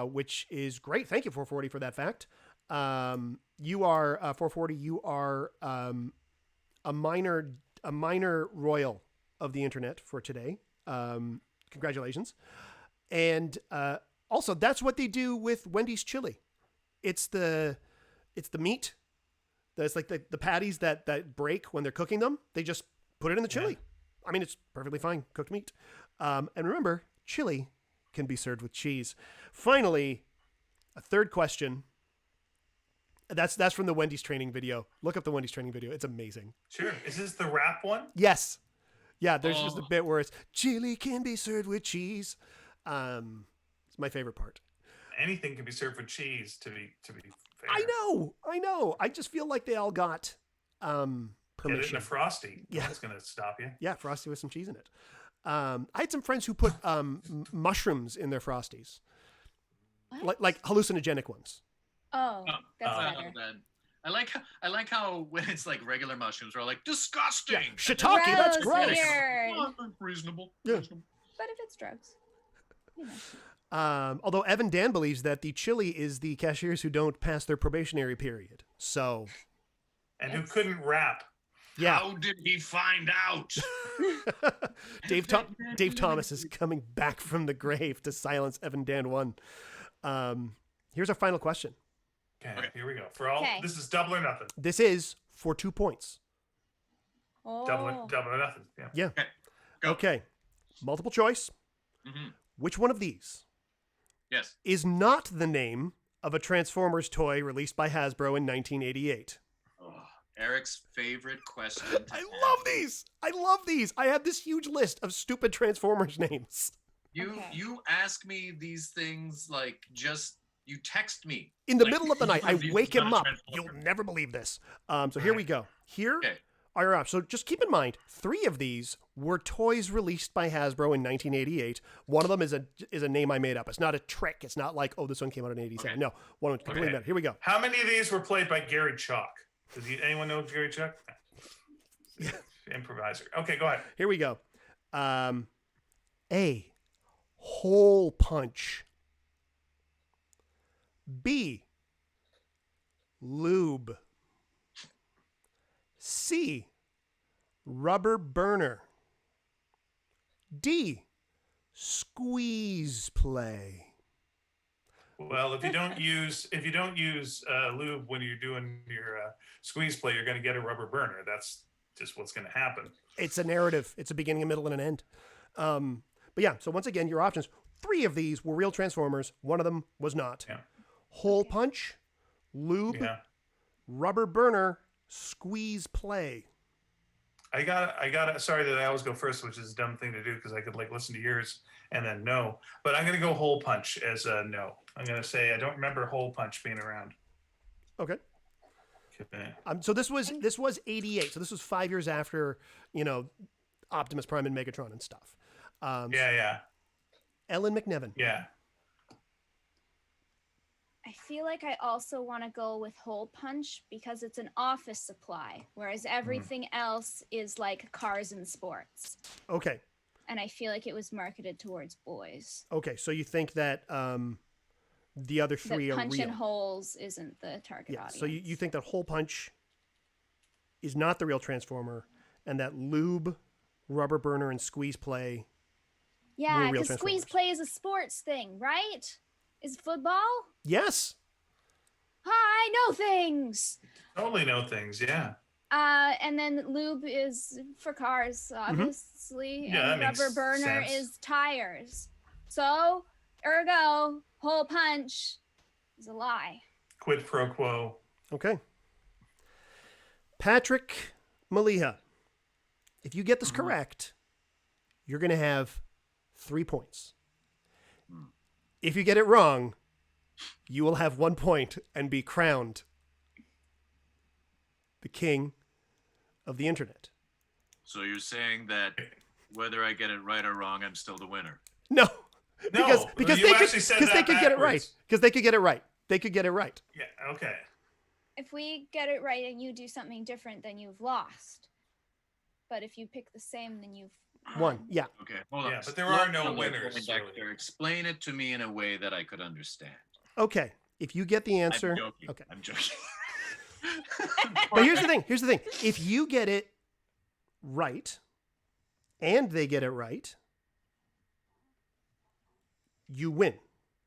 Speaker 1: which is great. Thank you, 440, for that fact. You are 440. You are a minor royal of the internet for today. Congratulations. And also, that's what they do with Wendy's chili. It's the meat. That's like the patties that break when they're cooking them. They just put it in the chili. Yeah. I mean, it's perfectly fine cooked meat. And remember, chili can be served with cheese. Finally, a third question. That's from the Wendy's training video. Look up the Wendy's training video. It's amazing.
Speaker 2: Sure. Is this the rap one?
Speaker 1: Yes. Yeah, there's just a bit where it's chili can be served with cheese. It's my favorite part.
Speaker 2: Anything can be served with cheese, to be fair.
Speaker 1: I know. I just feel like they all got permission.
Speaker 2: Get it in a Frosty.
Speaker 1: Yeah.
Speaker 2: That's going to stop you.
Speaker 1: Yeah, Frosty with some cheese in it. I had some friends who put mushrooms in their Frosties.
Speaker 3: What?
Speaker 1: Like hallucinogenic ones.
Speaker 3: Oh, that's better.
Speaker 4: I like how when it's like regular mushrooms, we're all like disgusting.
Speaker 1: Yeah. Shiitake, that's gross.
Speaker 3: Weird.
Speaker 4: Reasonable.
Speaker 1: Yeah.
Speaker 4: Reasonable.
Speaker 3: But if it's drugs, you know.
Speaker 1: Although Evan Dan believes that the chili is the cashiers who don't pass their probationary period. So.
Speaker 2: And who couldn't rap.
Speaker 1: Yeah.
Speaker 4: How did he find out?
Speaker 1: Dave Thomas is coming back from the grave to silence Evan Dan 1. Here's our final question.
Speaker 2: Okay, here we go. This is double or nothing.
Speaker 1: This is for 2 points.
Speaker 3: Oh.
Speaker 2: Double or nothing. Yeah.
Speaker 1: Yeah.
Speaker 4: Go.
Speaker 1: Okay. Multiple choice.
Speaker 4: Mm-hmm.
Speaker 1: Which one of these
Speaker 4: Yes.
Speaker 1: is not the name of a Transformers toy released by Hasbro in 1988?
Speaker 4: Oh, Eric's favorite question.
Speaker 1: I love these. I have this huge list of stupid Transformers names.
Speaker 4: You ask me these things like you text me.
Speaker 1: In the
Speaker 4: like,
Speaker 1: middle of the night, I wake him up.
Speaker 4: Transformer.
Speaker 1: You'll never believe this. So here we go. Here
Speaker 4: Okay.
Speaker 1: are your options. So just keep in mind, 3 of these were toys released by Hasbro in 1988. One of them is a name I made up. It's not a trick. It's not like, oh, this one came out in 87.
Speaker 4: Okay.
Speaker 1: No, one was completely better. Here we go.
Speaker 2: How many of these were played by Gary Chalk? Anyone know Gary Chalk? Improviser. Okay, go ahead.
Speaker 1: Here we go. A, hole punch. B, lube. C, rubber burner. D, squeeze play.
Speaker 2: Well, if you don't use lube when you're doing your squeeze play, you're going to get a rubber burner. That's just what's going to happen.
Speaker 1: It's a narrative. It's a beginning, a middle, and an end. But yeah, so once again, your options. 3 of these were real Transformers. 1 of them was not.
Speaker 2: Yeah.
Speaker 1: Hole punch, lube, rubber burner, squeeze play.
Speaker 2: I got sorry that I always go first, which is a dumb thing to do because I could like listen to yours and then no. But I'm going to go hole punch as a no. I'm going to say I don't remember hole punch being around.
Speaker 1: Okay.
Speaker 2: Okay.
Speaker 1: So this was 88. So this was 5 years after, Optimus Prime and Megatron and stuff.
Speaker 2: Yeah.
Speaker 1: Ellen MacNevin.
Speaker 2: Yeah.
Speaker 3: I feel like I also want to go with hole punch because it's an office supply, whereas everything else is like cars and sports.
Speaker 1: Okay.
Speaker 3: And I feel like it was marketed towards boys.
Speaker 1: Okay, so you think that the other 3
Speaker 3: that
Speaker 1: are
Speaker 3: punch
Speaker 1: real.
Speaker 3: in holes isn't the target audience.
Speaker 1: So you think that hole punch is not the real Transformer, and that lube, rubber burner, and squeeze play.
Speaker 3: Yeah,
Speaker 1: real
Speaker 3: because squeeze
Speaker 1: Transformers.
Speaker 3: play is a sports thing, right? Is football?
Speaker 1: Yes.
Speaker 3: I know things.
Speaker 2: Totally know things. Yeah.
Speaker 3: And then lube is for cars, obviously.
Speaker 2: Yeah,
Speaker 3: and
Speaker 2: that makes
Speaker 3: rubber burner
Speaker 2: sense.
Speaker 3: is tires. So, ergo, hole punch is a lie.
Speaker 2: Quid pro quo.
Speaker 1: Okay. Patrick Maliha, if you get this correct, you're going to have 3 points. If you get it wrong, you will have 1 point and be crowned the king of the internet.
Speaker 5: So you're saying that whether I get it right or wrong, I'm still the winner.
Speaker 1: No,
Speaker 2: No,
Speaker 1: because
Speaker 2: you
Speaker 1: they
Speaker 2: actually said that
Speaker 1: could get it right.
Speaker 2: backwards.
Speaker 1: Because they could get it right. They could get it right.
Speaker 2: Yeah. Okay.
Speaker 3: If we get it right and you do something different, then you've lost. But if you pick the same, then you've
Speaker 1: One. Yeah.
Speaker 5: Okay, hold on.
Speaker 2: Yeah, but there are no
Speaker 5: Slow down,
Speaker 2: winners,
Speaker 5: Dexter.
Speaker 2: really.
Speaker 5: Explain it to me in a way that I could understand.
Speaker 1: Okay. If you get the answer.
Speaker 5: I'm joking.
Speaker 1: Okay.
Speaker 5: I'm joking.
Speaker 1: But here's the thing. If you get it right and they get it right, you win.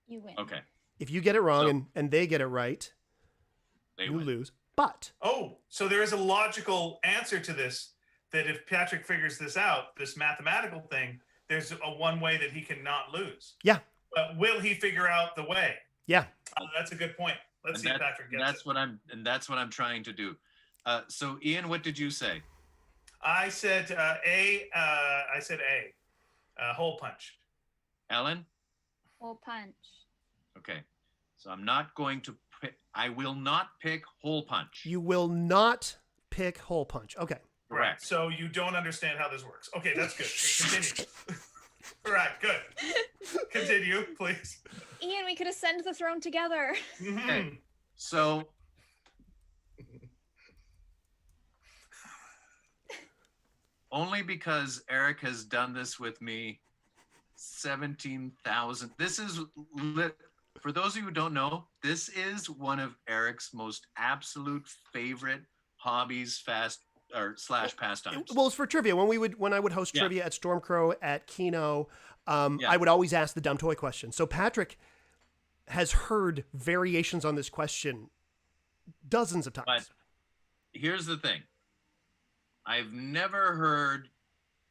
Speaker 3: You win.
Speaker 5: Okay,
Speaker 1: If you get it wrong
Speaker 5: So-
Speaker 1: and they get it right,
Speaker 5: they
Speaker 1: you
Speaker 5: win.
Speaker 1: lose. But
Speaker 2: Oh, so there is a logical answer to this. That if Patrick figures this out, this mathematical thing, there's a one way that he cannot lose.
Speaker 1: yeah,
Speaker 2: But will he figure out the way?
Speaker 1: yeah.
Speaker 2: That's a good point. Let's
Speaker 5: And
Speaker 2: see if Patrick gets
Speaker 5: that's
Speaker 2: it.
Speaker 5: that's what I'm trying to do. So Ian, what did you say?
Speaker 2: I said A. I said A. Hole punch.
Speaker 5: Ellen?
Speaker 3: Hole punch.
Speaker 5: Okay. So I'm not going to pick, I will not pick hole punch.
Speaker 1: You will not pick hole punch. Okay.
Speaker 2: Right.
Speaker 5: Correct.
Speaker 2: So you don't understand how this works. Okay, that's good. Continue. Right. Good. Continue, please.
Speaker 3: Ian, we could ascend the throne together.
Speaker 2: Mhm.
Speaker 5: Okay. So only because Eric has done this with me 17,000. This is for those of you who don't know, this is one of Eric's most absolute favorite hobbies, slash pastimes.
Speaker 1: Well, it's for trivia. When I would host
Speaker 5: Yeah.
Speaker 1: trivia at Stormcrow, at Kino,
Speaker 5: Yeah.
Speaker 1: I would always ask the dumb toy question. So Patrick has heard variations on this question dozens of times.
Speaker 5: But here's the thing. I've never heard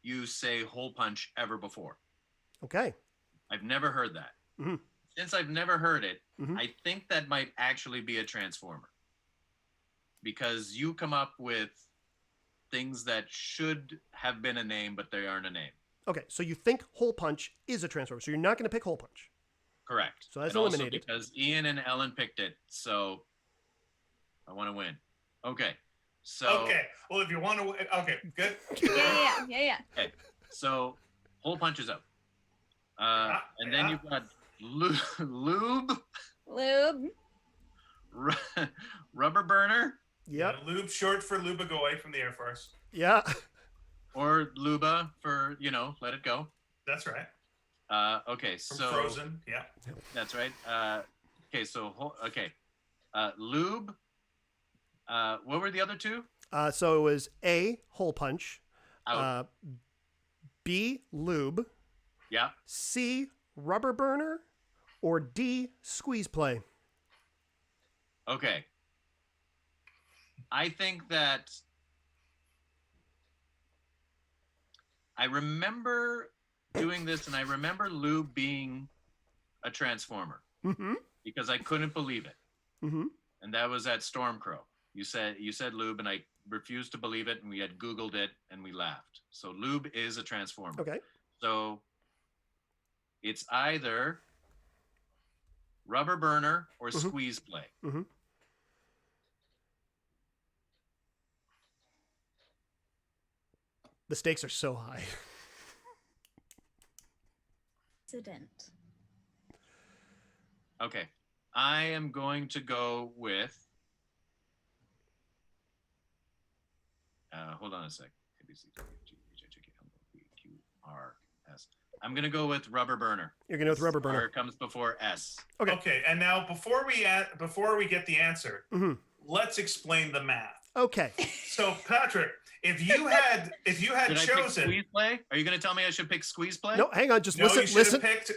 Speaker 5: you say hole punch ever before.
Speaker 1: Okay.
Speaker 5: I've never heard that.
Speaker 1: Mhm.
Speaker 5: Since I've never heard it,
Speaker 1: Mhm.
Speaker 5: I think that might actually be a transformer. Because you come up with things that should have been a name, but they aren't a name.
Speaker 1: Okay. So you think hole punch is a transformer. So you're not going to pick hole punch.
Speaker 5: Correct.
Speaker 1: So that's
Speaker 5: And also
Speaker 1: eliminated.
Speaker 5: because Ian and Ellen picked it, so I want to win. Okay. So
Speaker 2: Okay. Well, if you want to, okay, good.
Speaker 3: Yeah.
Speaker 5: Okay, so hole punch is out. And then
Speaker 2: Yeah.
Speaker 5: you've got lube,
Speaker 3: Lube.
Speaker 5: rubber burner,
Speaker 1: Yep.
Speaker 2: Lube short for Lubagoy from the Air Force.
Speaker 1: Yeah.
Speaker 5: or luba for, let it go.
Speaker 2: That's right.
Speaker 5: Okay,
Speaker 2: From
Speaker 5: so
Speaker 2: Frozen. Yeah.
Speaker 5: that's right. Okay, so lube, What were the other two?
Speaker 1: So it was A, hole punch,
Speaker 5: Out.
Speaker 1: B, lube,
Speaker 5: Yeah.
Speaker 1: C, rubber burner, or D, squeeze play.
Speaker 5: Okay. I think that I remember doing this, and I remember lube being a transformer
Speaker 1: Mm-hmm.
Speaker 5: because I couldn't believe it.
Speaker 1: Mm-hmm.
Speaker 5: And that was at Stormcrow. You said lube, and I refused to believe it, and we had Googled it, and we laughed. So lube is a transformer.
Speaker 1: Okay.
Speaker 5: So it's either rubber burner or squeeze play.
Speaker 1: Mm-hmm. The stakes are so high.
Speaker 3: Accident.
Speaker 5: Okay. I am going to go with. Hold on a sec. I'm going to go with rubber burner.
Speaker 1: You're going to go with rubber burner.
Speaker 5: R comes before S.
Speaker 1: Okay.
Speaker 2: Okay, and now before we get the answer,
Speaker 1: Mm-hmm.
Speaker 2: let's explain the math.
Speaker 1: Okay.
Speaker 2: So Patrick, if you had
Speaker 5: Should I pick
Speaker 2: chosen,
Speaker 5: squeeze play? Are you going to tell me I should pick squeeze play?
Speaker 1: No, hang on. Just
Speaker 2: no,
Speaker 1: listen.
Speaker 2: you should
Speaker 1: Listen.
Speaker 2: have picked.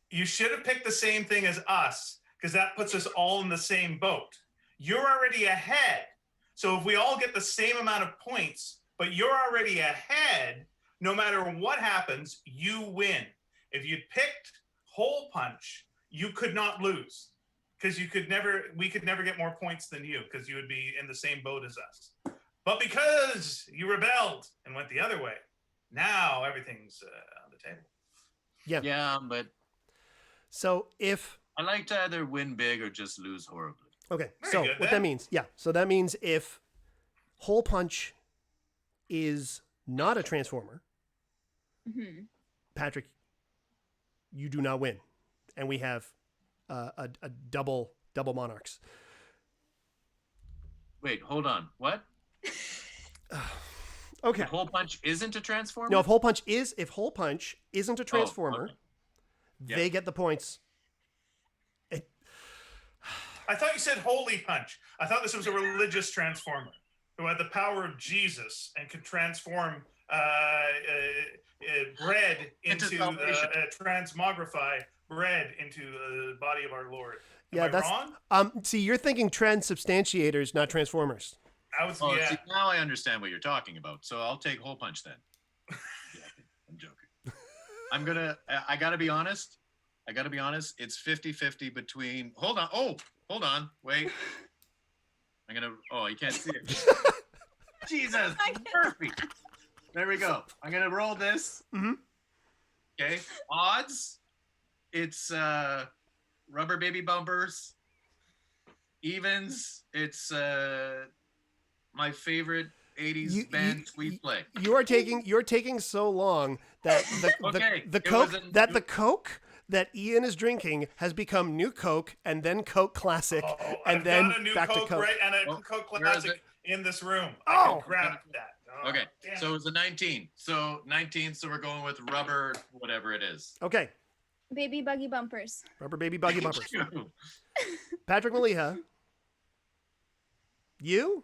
Speaker 2: You should have picked the same thing as us, because that puts us all in the same boat. You're already ahead. So if we all get the same amount of points, but you're already ahead, no matter what happens, you win. If you'd picked hole punch, you could not lose, because we could never get more points than you, because you would be in the same boat as us. But because you rebelled and went the other way, now everything's on the table.
Speaker 1: Yeah.
Speaker 5: Yeah, but
Speaker 1: So if
Speaker 5: I like to either win big or just lose horribly.
Speaker 1: okay,
Speaker 2: Very
Speaker 1: so
Speaker 2: good,
Speaker 1: what
Speaker 2: then.
Speaker 1: that means, so that means if hole punch is not a transformer,
Speaker 3: Mm-hmm.
Speaker 1: Patrick, you do not win, and we have a double monarchs.
Speaker 5: Wait, hold on. What?
Speaker 1: Okay.
Speaker 5: The hole punch isn't a transformer?
Speaker 1: No, if hole punch isn't a transformer,
Speaker 5: okay. Yeah.
Speaker 1: they get the points.
Speaker 2: I thought you said holy punch. I thought this was a religious transformer who had the power of Jesus and could transform bread
Speaker 5: Into
Speaker 2: into
Speaker 5: salvation.
Speaker 2: transmogrify bread into the body of our Lord.
Speaker 1: Yeah,
Speaker 2: Am I wrong?
Speaker 1: See, you're thinking transubstantiators, not transformers.
Speaker 2: I was
Speaker 5: Oh,
Speaker 2: yeah.
Speaker 5: see, now I understand what you're talking about. So I'll take hole punch then. Yeah, I'm joking. I gotta be honest. It's 50-50 between, hold on, wait. You can't see it. Jesus, Murphy. There we go. I'm gonna roll this.
Speaker 1: Mhm.
Speaker 5: Okay, odds. It's rubber baby bumpers. Evens. It's my favorite 80s band Squeeze Play.
Speaker 1: You're taking so long that
Speaker 5: Okay,
Speaker 1: the
Speaker 5: it
Speaker 1: Coke
Speaker 5: wasn't-
Speaker 1: the Coke that Ian is drinking has become New Coke and then Coke Classic and
Speaker 2: I've
Speaker 1: then
Speaker 2: got a new
Speaker 1: back
Speaker 2: Coke,
Speaker 1: to Coke.
Speaker 2: right, and a
Speaker 5: Oh,
Speaker 2: Coke
Speaker 5: where is
Speaker 2: Classic
Speaker 5: it?
Speaker 2: in this room.
Speaker 1: Oh!
Speaker 2: I can grab that. Oh,
Speaker 5: Okay,
Speaker 2: damn
Speaker 5: so it was a 19. So 19, so we're going with rubber, whatever it is.
Speaker 1: Okay,
Speaker 3: Baby buggy bumpers.
Speaker 1: rubber baby buggy bumpers. Patrick Maliha, you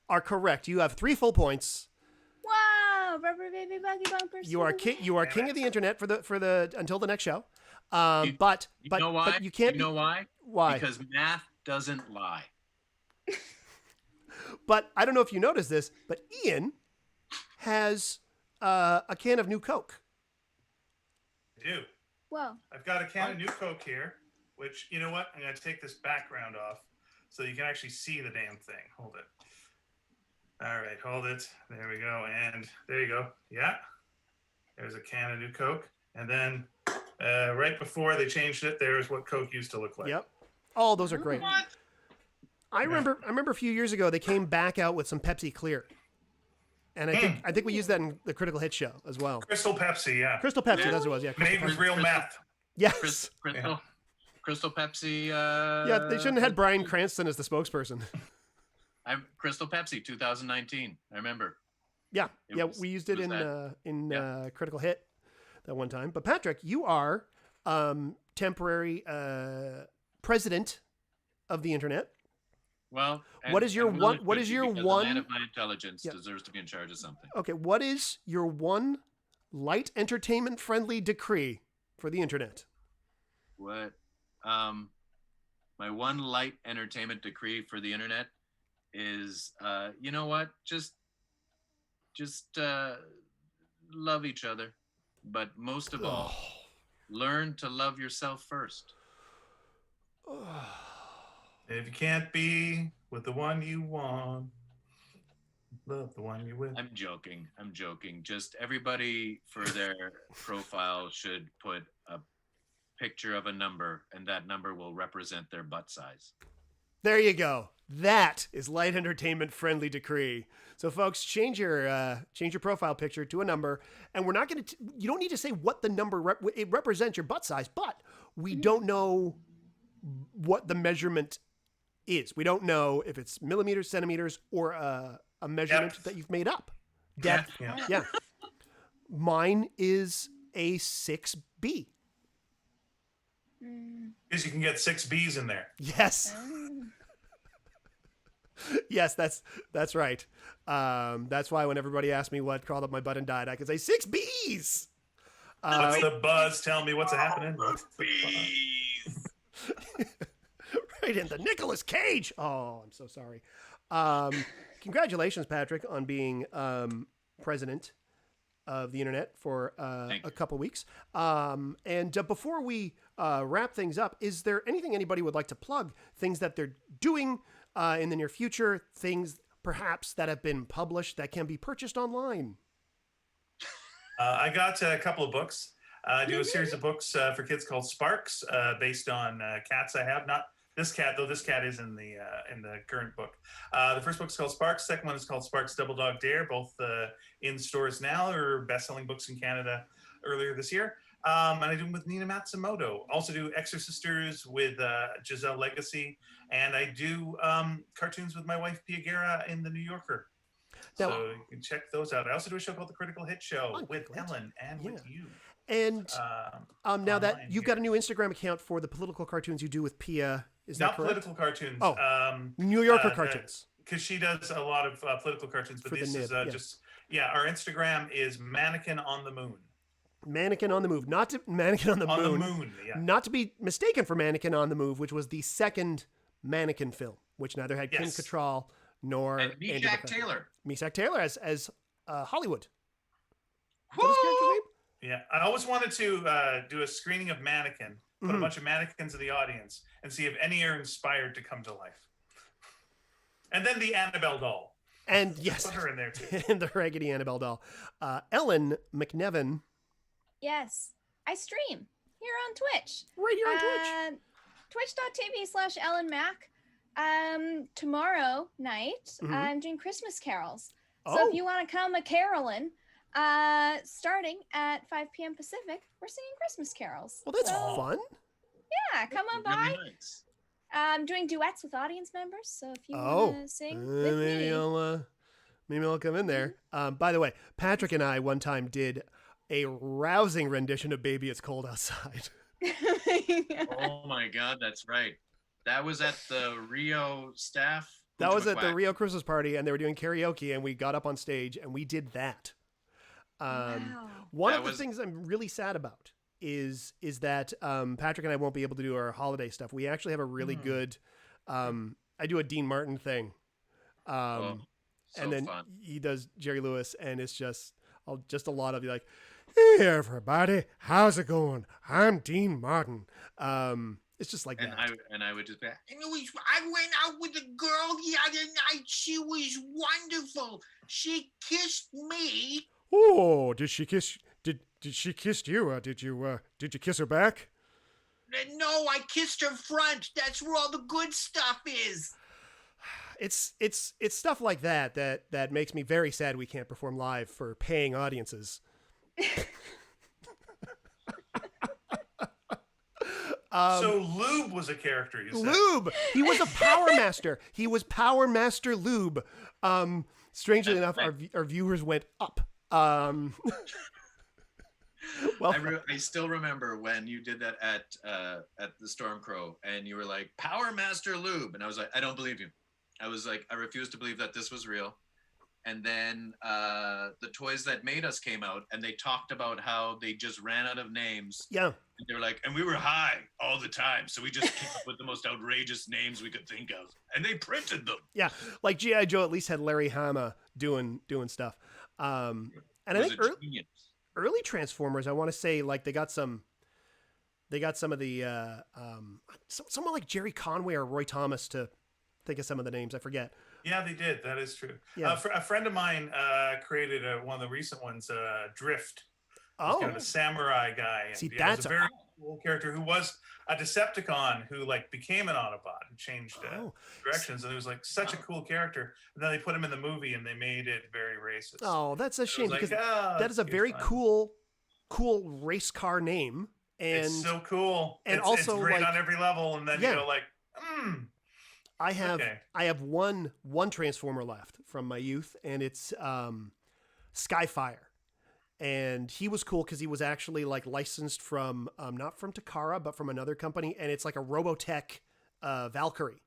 Speaker 1: are correct. You have 3 full points.
Speaker 3: Wow, rubber baby buggy bumpers.
Speaker 1: You are king of the internet for the until the next show. But
Speaker 5: You know why?
Speaker 1: but you can't.
Speaker 5: You know why?
Speaker 1: Why?
Speaker 5: Because math doesn't lie.
Speaker 1: But I don't know if you noticed this, but Ian has a can of New Coke.
Speaker 2: I do.
Speaker 3: Whoa.
Speaker 2: I've got a can of new Coke here, which, you know what? I'm going to take this background off so you can actually see the damn thing. Hold it. All right, hold it. There we go. And there you go. Yeah. There's a can of new Coke. And then right before they changed it, there's what Coke used to look like.
Speaker 1: Yep. Oh, those are great.
Speaker 5: What?
Speaker 1: I remember a few years ago they came back out with some Pepsi Clear. And I think we used that in the Critical Hit show as well.
Speaker 2: Crystal Pepsi, yeah.
Speaker 1: Crystal Pepsi,
Speaker 5: Yeah.
Speaker 1: that's what it was. Yeah, Crystal
Speaker 2: Made with
Speaker 1: Pepsi.
Speaker 2: real meth.
Speaker 1: Yes.
Speaker 5: Crystal Pepsi.
Speaker 1: Yeah, they shouldn't have had Bryan Cranston as the spokesperson.
Speaker 5: Crystal Pepsi 2019. I remember.
Speaker 1: Yeah,
Speaker 5: It was-
Speaker 1: we used it
Speaker 5: it was
Speaker 1: in
Speaker 5: Yeah.
Speaker 1: Critical Hit that one time. But Patrick, you are temporary president of the internet.
Speaker 5: Well,
Speaker 1: What is your
Speaker 5: and
Speaker 1: one-
Speaker 5: it
Speaker 1: what
Speaker 5: should
Speaker 1: is
Speaker 5: be,
Speaker 1: your
Speaker 5: because
Speaker 1: one-
Speaker 5: A man of my intelligence
Speaker 1: Yeah.
Speaker 5: deserves to be in charge of something.
Speaker 1: Okay, what is your one light entertainment friendly decree for the internet?
Speaker 5: What? My one light entertainment decree for the internet is, you know what? Just love each other, but most of all, learn to love yourself first.
Speaker 2: If you can't be with the one you want, love the one you're with.
Speaker 5: I'm joking. Just everybody for their profile should put a picture of a number, and that number will represent their butt size.
Speaker 1: There you go. That is light entertainment friendly decree. So folks, change your profile picture to a number, and we're not going to. You don't need to say what the number it represents your butt size, but we don't know what the measurement is. We don't know if it's millimeters, centimeters, or a measurement
Speaker 2: Depth.
Speaker 1: that you've made up. Depth.
Speaker 2: Yeah.
Speaker 1: Yeah. Mine is a 6B.
Speaker 2: Because you can get 6 B's in there.
Speaker 1: Yes. Yes, that's right. That's why when everybody asked me what crawled up my butt and died, I could say 6 B's.
Speaker 2: What's the buzz? Tell me what's happening. What's the buzz?
Speaker 1: Right in the Nicolas Cage. Oh, I'm so sorry. Congratulations, Patrick, on being president of the internet for a couple weeks. And before we wrap things up, is there anything anybody would like to plug? Things that they're doing in the near future? Things perhaps that have been published that can be purchased online?
Speaker 2: I got a couple of books. I do a series of books for kids called Sparks, based on cats I have. Not this cat, though. This cat is in the current book. The first book is called Sparks. Second one is called Sparks Double Dog Dare. Both in stores now, or best-selling books in Canada earlier this year. And I do them with Nina Matsumoto. Also do Exorcisters with Giselle Legacy, and I do cartoons with my wife Pia Guerra in the New Yorker.
Speaker 1: Now,
Speaker 2: So you can check those out. I also do a show called The Critical Hit Show with
Speaker 1: great.
Speaker 2: Ellen and with you.
Speaker 1: And now that
Speaker 2: online
Speaker 1: you've got a new Instagram account for the political cartoons you do with Pia, is that
Speaker 2: Not
Speaker 1: correct?
Speaker 2: political cartoons.
Speaker 1: Oh, New Yorker cartoons.
Speaker 2: Because she does a lot of political cartoons, but
Speaker 1: For the
Speaker 2: this is
Speaker 1: nib, yeah.
Speaker 2: just our Instagram is Mannequin on the Moon.
Speaker 1: Mannequin on the Move, not to Mannequin on the
Speaker 2: On
Speaker 1: Moon.
Speaker 2: the moon, yeah.
Speaker 1: Not to be mistaken for Mannequin on the Move, which was the second Mannequin film, which neither had Kim
Speaker 2: Yes.
Speaker 1: Cattrall nor
Speaker 5: And
Speaker 1: Andrew
Speaker 5: Meshach
Speaker 1: McFadden.
Speaker 5: Taylor.
Speaker 1: Meshach Taylor as Hollywood. Is that his character's name?
Speaker 2: Yeah, I always wanted to do a screening of Mannequin, put a bunch of mannequins in the audience, and see if any are inspired to come to life. And then the Annabelle doll.
Speaker 1: And yes,
Speaker 2: Put her in there too.
Speaker 1: and the Raggedy Annabelle doll. Ellen MacNevin,
Speaker 3: Yes, I stream here on Twitch.
Speaker 1: right here on Twitch.
Speaker 3: Twitch.tv/EllenMac. Tomorrow night,
Speaker 1: Mhm.
Speaker 3: I'm doing Christmas carols. So
Speaker 1: Oh.
Speaker 3: if you want to come a caroling, starting at 5 p.m. Pacific, we're singing Christmas carols.
Speaker 1: Well, that's
Speaker 3: So,
Speaker 1: fun.
Speaker 3: yeah, come on
Speaker 5: Really
Speaker 3: by.
Speaker 5: nice.
Speaker 3: I'm doing duets with audience members, so if you
Speaker 1: Oh,
Speaker 3: want to sing with
Speaker 1: maybe
Speaker 3: me.
Speaker 1: maybe I'll come in there. By the way, Patrick and I one time did a rousing rendition of "Baby It's Cold Outside."
Speaker 5: Oh my God, that's right. That was at the Rio staff.
Speaker 1: That was at the
Speaker 5: Whack.
Speaker 1: Rio Christmas party, and they were doing karaoke, and we got up on stage and we did that.
Speaker 3: Wow.
Speaker 1: One
Speaker 5: That
Speaker 1: of the
Speaker 5: was-
Speaker 1: things I'm really sad about is that Patrick and I won't be able to do our holiday stuff. We actually have a really good. I do a Dean Martin thing,
Speaker 5: Oh, so
Speaker 1: and then
Speaker 5: fun.
Speaker 1: he does Jerry Lewis, and it's just a lot of like, "Hey everybody, how's it going? I'm Dean Martin." It's just like
Speaker 5: And
Speaker 1: that.
Speaker 5: I would just be,
Speaker 6: I went out with a girl the other night. She was wonderful. She kissed me.
Speaker 1: Oh, did she kiss? Did she kiss you? Did you kiss her back?
Speaker 6: No, I kissed her front. That's where all the good stuff is.
Speaker 1: It's stuff like that makes me very sad we can't perform live for paying audiences.
Speaker 2: So Lube was a character, you said.
Speaker 1: Lube. He was a Power Master. He was Power Master Lube. Strangely enough, our viewers went up. Well,
Speaker 5: I still remember when you did that at the Storm Crow, and you were like, "Power Master Lube," and I was like, "I don't believe you. I was like, I refused to believe that this was real. And then the Toys That Made Us came out, and they talked about how they just ran out of names.
Speaker 1: Yeah.
Speaker 5: And they were like, and we were high all the time, so we just came up with the most outrageous names we could think of, and they printed them.
Speaker 1: Yeah, like G.I. Joe at least had Larry Hama doing stuff. And I think early Transformers, I want to say, like they got some of the someone like Jerry Conway or Roy Thomas to think of some of the names. I forget.
Speaker 2: Yeah, they did. That is true.
Speaker 1: Yeah.
Speaker 2: A friend of mine created one of the recent ones, Drift.
Speaker 1: Oh,
Speaker 2: Kind of a samurai guy. And
Speaker 1: see,
Speaker 2: he
Speaker 1: that's
Speaker 2: was a very cool character who was a Decepticon who like became an Autobot and changed directions. And it was like such a cool character. And then they put him in the movie and they made it very racist.
Speaker 1: Oh, that's a shame because that is a very
Speaker 2: fun.
Speaker 1: cool race car name. And
Speaker 2: it's so cool.
Speaker 1: And
Speaker 2: it's
Speaker 1: also
Speaker 2: great
Speaker 1: like,
Speaker 2: on every level. And then you go like,
Speaker 1: I have one Transformer left from my youth, and it's Skyfire. And he was cool because he was actually like licensed from not from Takara, but from another company, and it's like a Robotech Valkyrie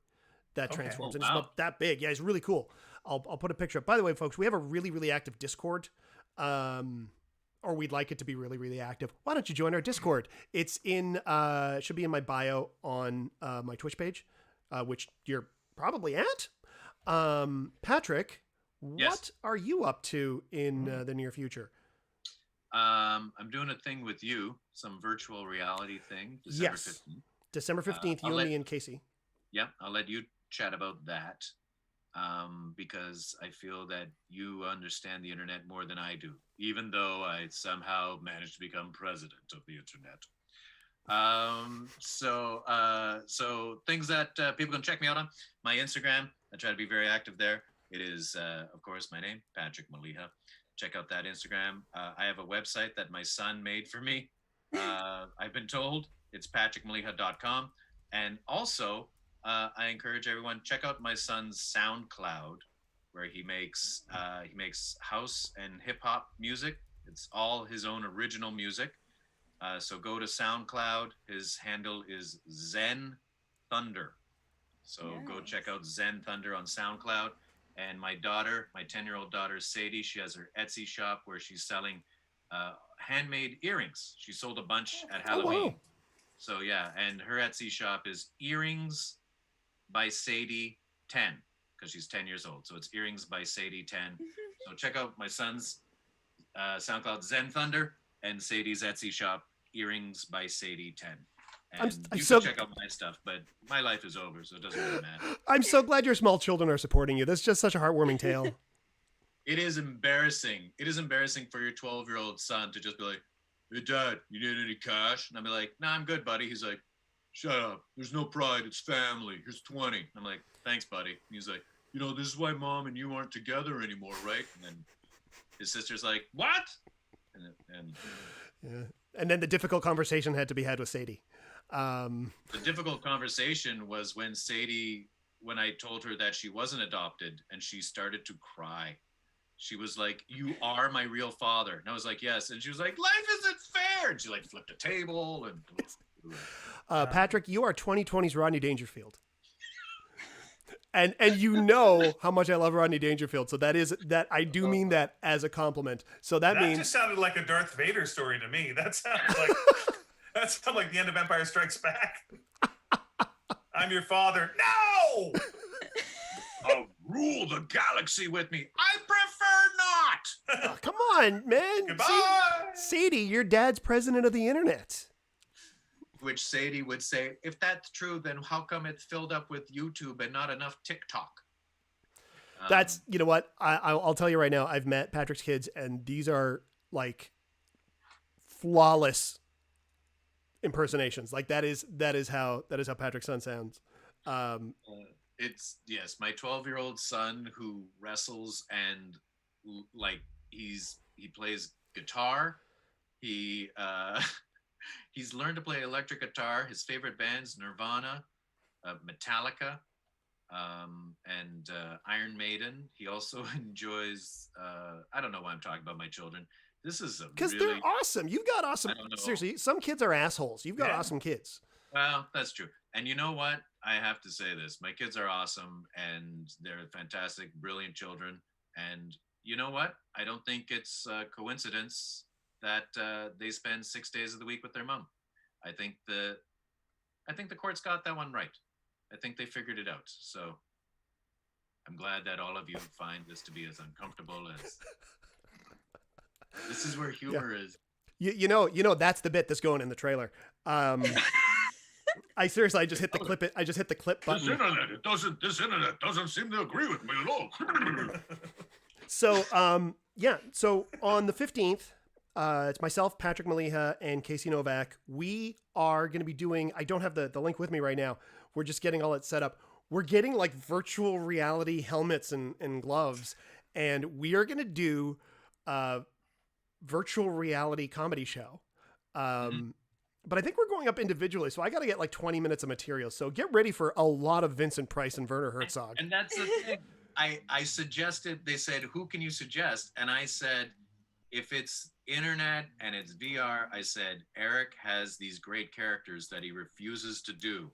Speaker 1: that transforms, and it's about that big. Yeah, he's really cool. I'll put a picture up. By the way, folks, we have a really, really active Discord, or we'd like it to be really, really active. Why don't you join our Discord? It's in should be in my bio on my Twitch page, which you're probably at. Patrick, what are you up to in the near future?
Speaker 5: I'm doing a thing with you, some virtual reality thing.
Speaker 1: December 15th, you, me, and Casey.
Speaker 5: Yeah, I'll let you chat about that because I feel that you understand the internet more than I do, even though I somehow managed to become president of the internet. So things that people can check me out on. My Instagram, I try to be very active there. It is, of course, my name, Patrick Maliha. Check out that Instagram. I have a website that my son made for me. I've been told it's patrickmaliha.com. And also, I encourage everyone, check out my son's SoundCloud, where he makes house and hip hop music. It's all his own original music. So go to SoundCloud. His handle is Zen Thunder. So go check out Zen Thunder on SoundCloud. And my daughter, my 10-year-old daughter, Sadie, she has her Etsy shop where she's selling handmade earrings. She sold a bunch at Halloween.
Speaker 1: Wow.
Speaker 5: So yeah, and her Etsy shop is Earrings by Sadie 10, because she's 10 years old. So it's Earrings by Sadie 10. So check out my son's SoundCloud Zen Thunder and Sadie's Etsy shop, Earrings by Sadie 10. And you can check out my stuff, but my life is over, so it doesn't really matter.
Speaker 1: I'm so glad your small children are supporting you. That's just such a heartwarming tale.
Speaker 5: It is embarrassing. It is embarrassing for your 12-year-old son to just be like, "Hey, Dad, you need any cash?" And I'll be like, "Nah, I'm good, buddy." He's like, "Shut up. There's no pride. It's family. Here's 20. I'm like, "Thanks, buddy." And he's like, "This is why Mom and you aren't together anymore, right?" And then his sister's like, "What?"
Speaker 1: And then the difficult conversation had to be had with Sadie.
Speaker 5: The difficult conversation was when I told her that she wasn't adopted, and she started to cry. She was like, "You are my real father." And I was like, "Yes." And she was like, "Life isn't fair." And she like flipped a table and
Speaker 1: Patrick, you are 2020's Rodney Dangerfield. And you know how much I love Rodney Dangerfield. So that I do mean that as a compliment. So that means
Speaker 2: just sounded like a Darth Vader story to me. That sounded like that sounded like the end of Empire Strikes Back. I'm your father. No!
Speaker 5: I'll rule the galaxy with me. I prefer not.
Speaker 1: Oh, come on, man.
Speaker 2: Goodbye.
Speaker 1: Sadie, your dad's president of the internet.
Speaker 5: Which Sadie would say, if that's true, then how come it's filled up with YouTube and not enough TikTok?
Speaker 1: That's, you know what? I'll tell you right now, I've met Patrick's kids, and these are like flawless impersonations. Like that is how Patrick's son sounds.
Speaker 5: It's my 12-year-old son who wrestles and like he plays guitar. He's learned to play electric guitar. His favorite bands, Nirvana, Metallica, and Iron Maiden. He also enjoys, I don't know why I'm talking about my children. This is because
Speaker 1: they're awesome. You've got awesome. Seriously, some kids are assholes. You've got awesome kids.
Speaker 5: Well, that's true. And you know what? I have to say this. My kids are awesome and they're fantastic, brilliant children. And you know what? I don't think it's a coincidence that they spend 6 days of the week with their mom. I think the courts got that one right. I think they figured it out. So I'm glad that all of you find this to be as uncomfortable as this is where humor is.
Speaker 1: You know, that's the bit that's going in the trailer. I just hit the clip. I just hit the clip button.
Speaker 5: This internet doesn't seem to agree with me at all.
Speaker 1: So, So on the 15th, it's myself, Patrick Maliha, and Casey Novak. We are going to be doing. I don't have the link with me right now. We're just getting all it set up. We're getting like virtual reality helmets and gloves, and we are going to do a virtual reality comedy show. But I think we're going up individually, so I got to get like 20 minutes of material. So get ready for a lot of Vincent Price and Werner Herzog.
Speaker 5: And that's the thing. I suggested, they said, who can you suggest? And I said, if it's internet and it's VR, I said, Eric has these great characters that he refuses to do.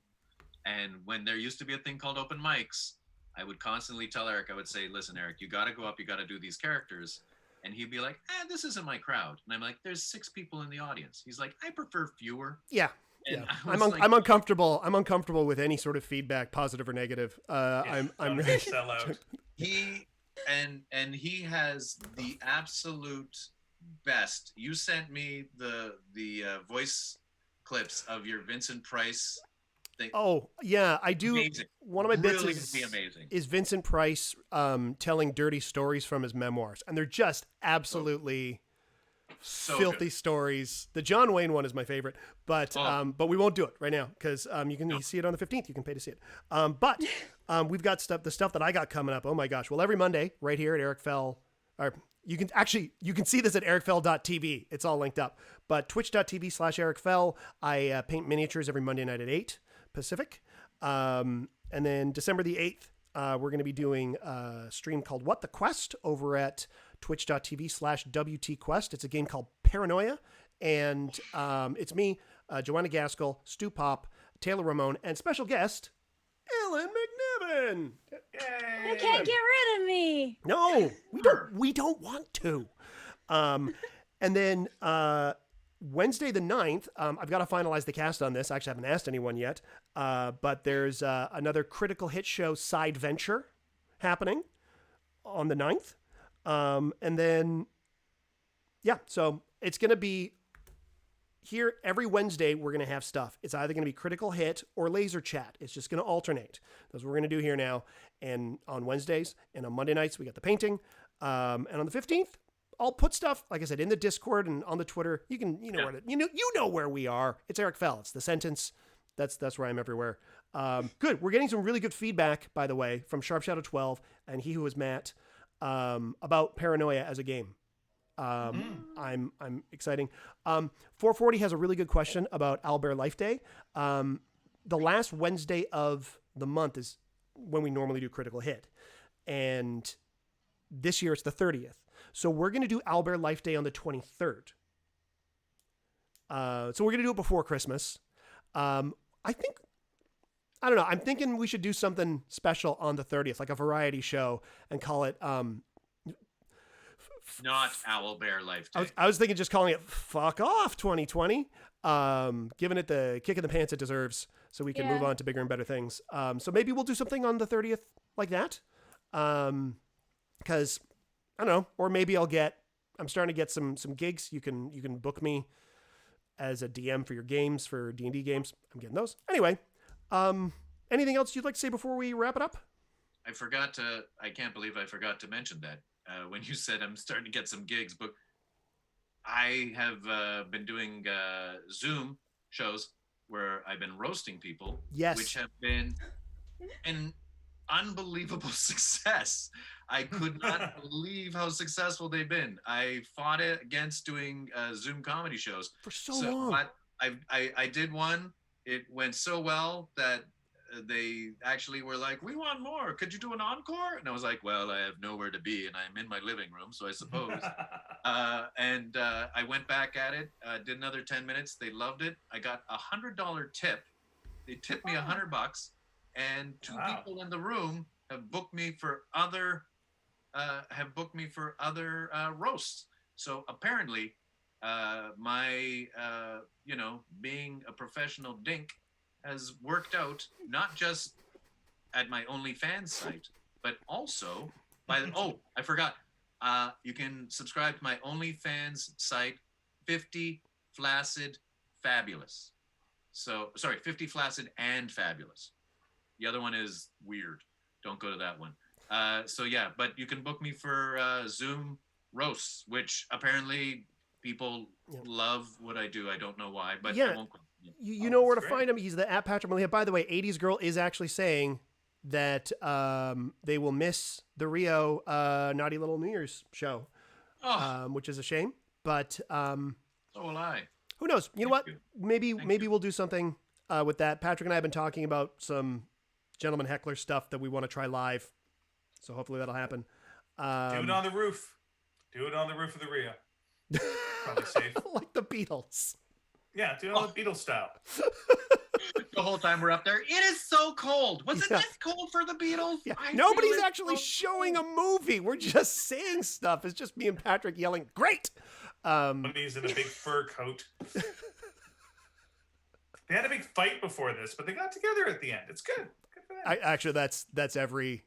Speaker 5: And when there used to be a thing called open mics, I would constantly tell Eric, I would say, listen, Eric, you got to go up, you got to do these characters. And he'd be like, this isn't my crowd. And I'm like, there's 6 people in the audience. He's like, I prefer fewer.
Speaker 1: Yeah.
Speaker 5: And
Speaker 1: yeah. I'm uncomfortable. I'm uncomfortable with any sort of feedback, positive or negative. I'm really
Speaker 2: sell out.
Speaker 5: He has the absolute best. You sent me the voice clips of your Vincent Price thing.
Speaker 1: Oh yeah, I do.
Speaker 5: Amazing.
Speaker 1: One of my bits
Speaker 5: really amazing.
Speaker 1: Is Vincent Price telling dirty stories from his memoirs, and they're just absolutely filthy stories. The John Wayne one is my favorite, but we won't do it right now because you can see it on the 15th. You can pay to see it. But we've got the stuff that I got coming up. Oh my gosh! Well, every Monday right here at Eric Fell, or you can see this at ericfell.tv. It's all linked up. But twitch.tv/Eric Fell. I paint miniatures every Monday night at 8 Pacific. And then December the 8th, we're going to be doing a stream called What the Quest over at twitch.tv/WTQuest. It's a game called Paranoia. And it's me, Joanna Gaskell, Stu Pop, Taylor Ramone, and special guest, Ellen MacNevin.
Speaker 2: Yay!
Speaker 3: You can't get rid of me.
Speaker 1: No, we don't want to. And then Wednesday the 9th, I've got to finalize the cast on this. I actually haven't asked anyone yet. But there's another Critical Hit Show side venture happening on the 9th. And then, so it's going to be here every Wednesday. We're going to have stuff. It's either going to be Critical Hit or Laserchat. It's just going to alternate. That's what we're going to do here now. And on Wednesdays and on Monday nights, we got the painting. And on the 15th, I'll put stuff, like I said, in the Discord and on the Twitter. You know where we are. It's Eric Fell. It's the sentence. That's where I'm everywhere. Good. We're getting some really good feedback, by the way, from Sharp Shadow 12 and He Who Is Matt about Paranoia as a game. I'm exciting. 440 has a really good question about Owlbear Life Day. The last Wednesday of the month is when we normally do Critical Hit, and this year it's the 30th. So we're going to do Owlbear Life Day on the 23rd. So we're going to do it before Christmas. I don't know. I'm thinking we should do something special on the 30th, like a variety show, and call it
Speaker 5: not Owlbear Life Day.
Speaker 1: I was thinking just calling it Fuck Off 2020, giving it the kick in the pants it deserves so we can move on to bigger and better things. So maybe we'll do something on the 30th like that. Because I don't know, or maybe I'm starting to get some gigs. You can book me as a DM for your games, for D&D games. I'm getting those. Anyway, anything else you'd like to say before we wrap it up?
Speaker 5: I can't believe I forgot to mention that when you said I'm starting to get some gigs, but I have been doing Zoom shows where I've been roasting people, which have been an unbelievable success. I could not believe how successful they've been. I fought it against doing Zoom comedy shows
Speaker 1: for so long.
Speaker 5: But I did one. It went so well that they actually were like, we want more. Could you do an encore? And I was like, well, I have nowhere to be and I'm in my living room, so I suppose. And I went back at it, did another 10 minutes. They loved it. I got $100 tip They tipped me $100, and two
Speaker 2: Wow.
Speaker 5: people in the room have booked me for other roasts. So apparently, my being a professional dink has worked out, not just at my OnlyFans site, but also by the, I forgot. You can subscribe to my OnlyFans site, 50 Flaccid Fabulous. So, sorry, 50 Flaccid and Fabulous. The other one is weird. Don't go to that one. So yeah, but you can book me for Zoom roasts, which apparently people love what I do. I don't know why, but
Speaker 1: Yeah.
Speaker 5: I won't.
Speaker 1: You know where to
Speaker 2: That's
Speaker 1: find him. He's the at Patrick Maliha. By the way, 80s Girl is actually saying that they will miss the Rio Naughty Little New Year's show, which is a shame. But
Speaker 5: So will I.
Speaker 1: who knows? You know what?
Speaker 5: you.
Speaker 1: Maybe
Speaker 5: Thank you.
Speaker 1: we'll do something with that. Patrick and I have been talking about some Gentlemen Hecklers stuff that we want to try live. So hopefully that'll happen.
Speaker 2: Do it on the roof. Do it on the roof of the Rio. Probably safe.
Speaker 1: like the Beatles.
Speaker 2: Yeah, do it on the Beatles style.
Speaker 5: The whole time we're up there, it is so cold. Was it
Speaker 1: Yeah.
Speaker 5: this cold for the Beatles?
Speaker 1: Yeah.
Speaker 5: I feel
Speaker 1: Nobody's
Speaker 5: it's
Speaker 1: actually
Speaker 5: so
Speaker 1: showing
Speaker 5: cold.
Speaker 1: a movie. We're just saying stuff. It's just me and Patrick yelling, great.
Speaker 2: When he's in a big fur coat. They had a big fight before this, but they got together at the end. It's good. Good for them.
Speaker 1: Actually, that's every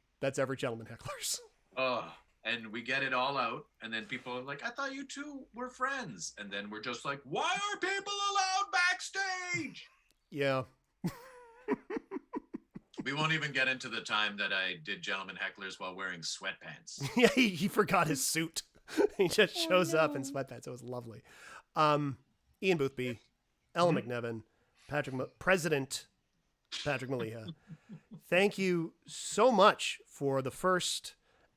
Speaker 1: Gentleman Hecklers.
Speaker 5: Oh, and we get it all out, and then people are like, I thought you two were friends. And then we're just like, why are people allowed backstage?
Speaker 1: Yeah.
Speaker 5: We won't even get into the time that I did Gentlemen Hecklers while wearing sweatpants.
Speaker 1: Yeah, he forgot his suit. He just shows up in sweatpants. It was lovely. Ian Boothby, Ellen MacNevin, President Patrick Maliha. Thank you so much for the first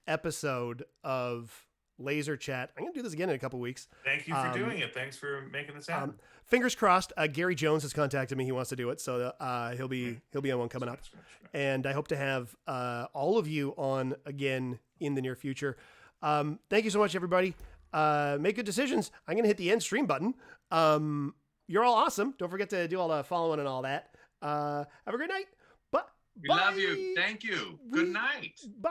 Speaker 1: episode of Laserchat. I'm going to do this again in a couple weeks.
Speaker 2: Thank you for doing it. Thanks for making this happen.
Speaker 1: Fingers crossed. Gary Jones has contacted me. He wants to do it, so he'll be on one coming up. And I hope to have all of you on again in the near future. Thank you so much, everybody. Make good decisions. I'm going to hit the end stream button. You're all awesome. Don't forget to do all the following and all that. Have a great night.
Speaker 5: We love you. Thank you. Good night.
Speaker 1: Bye.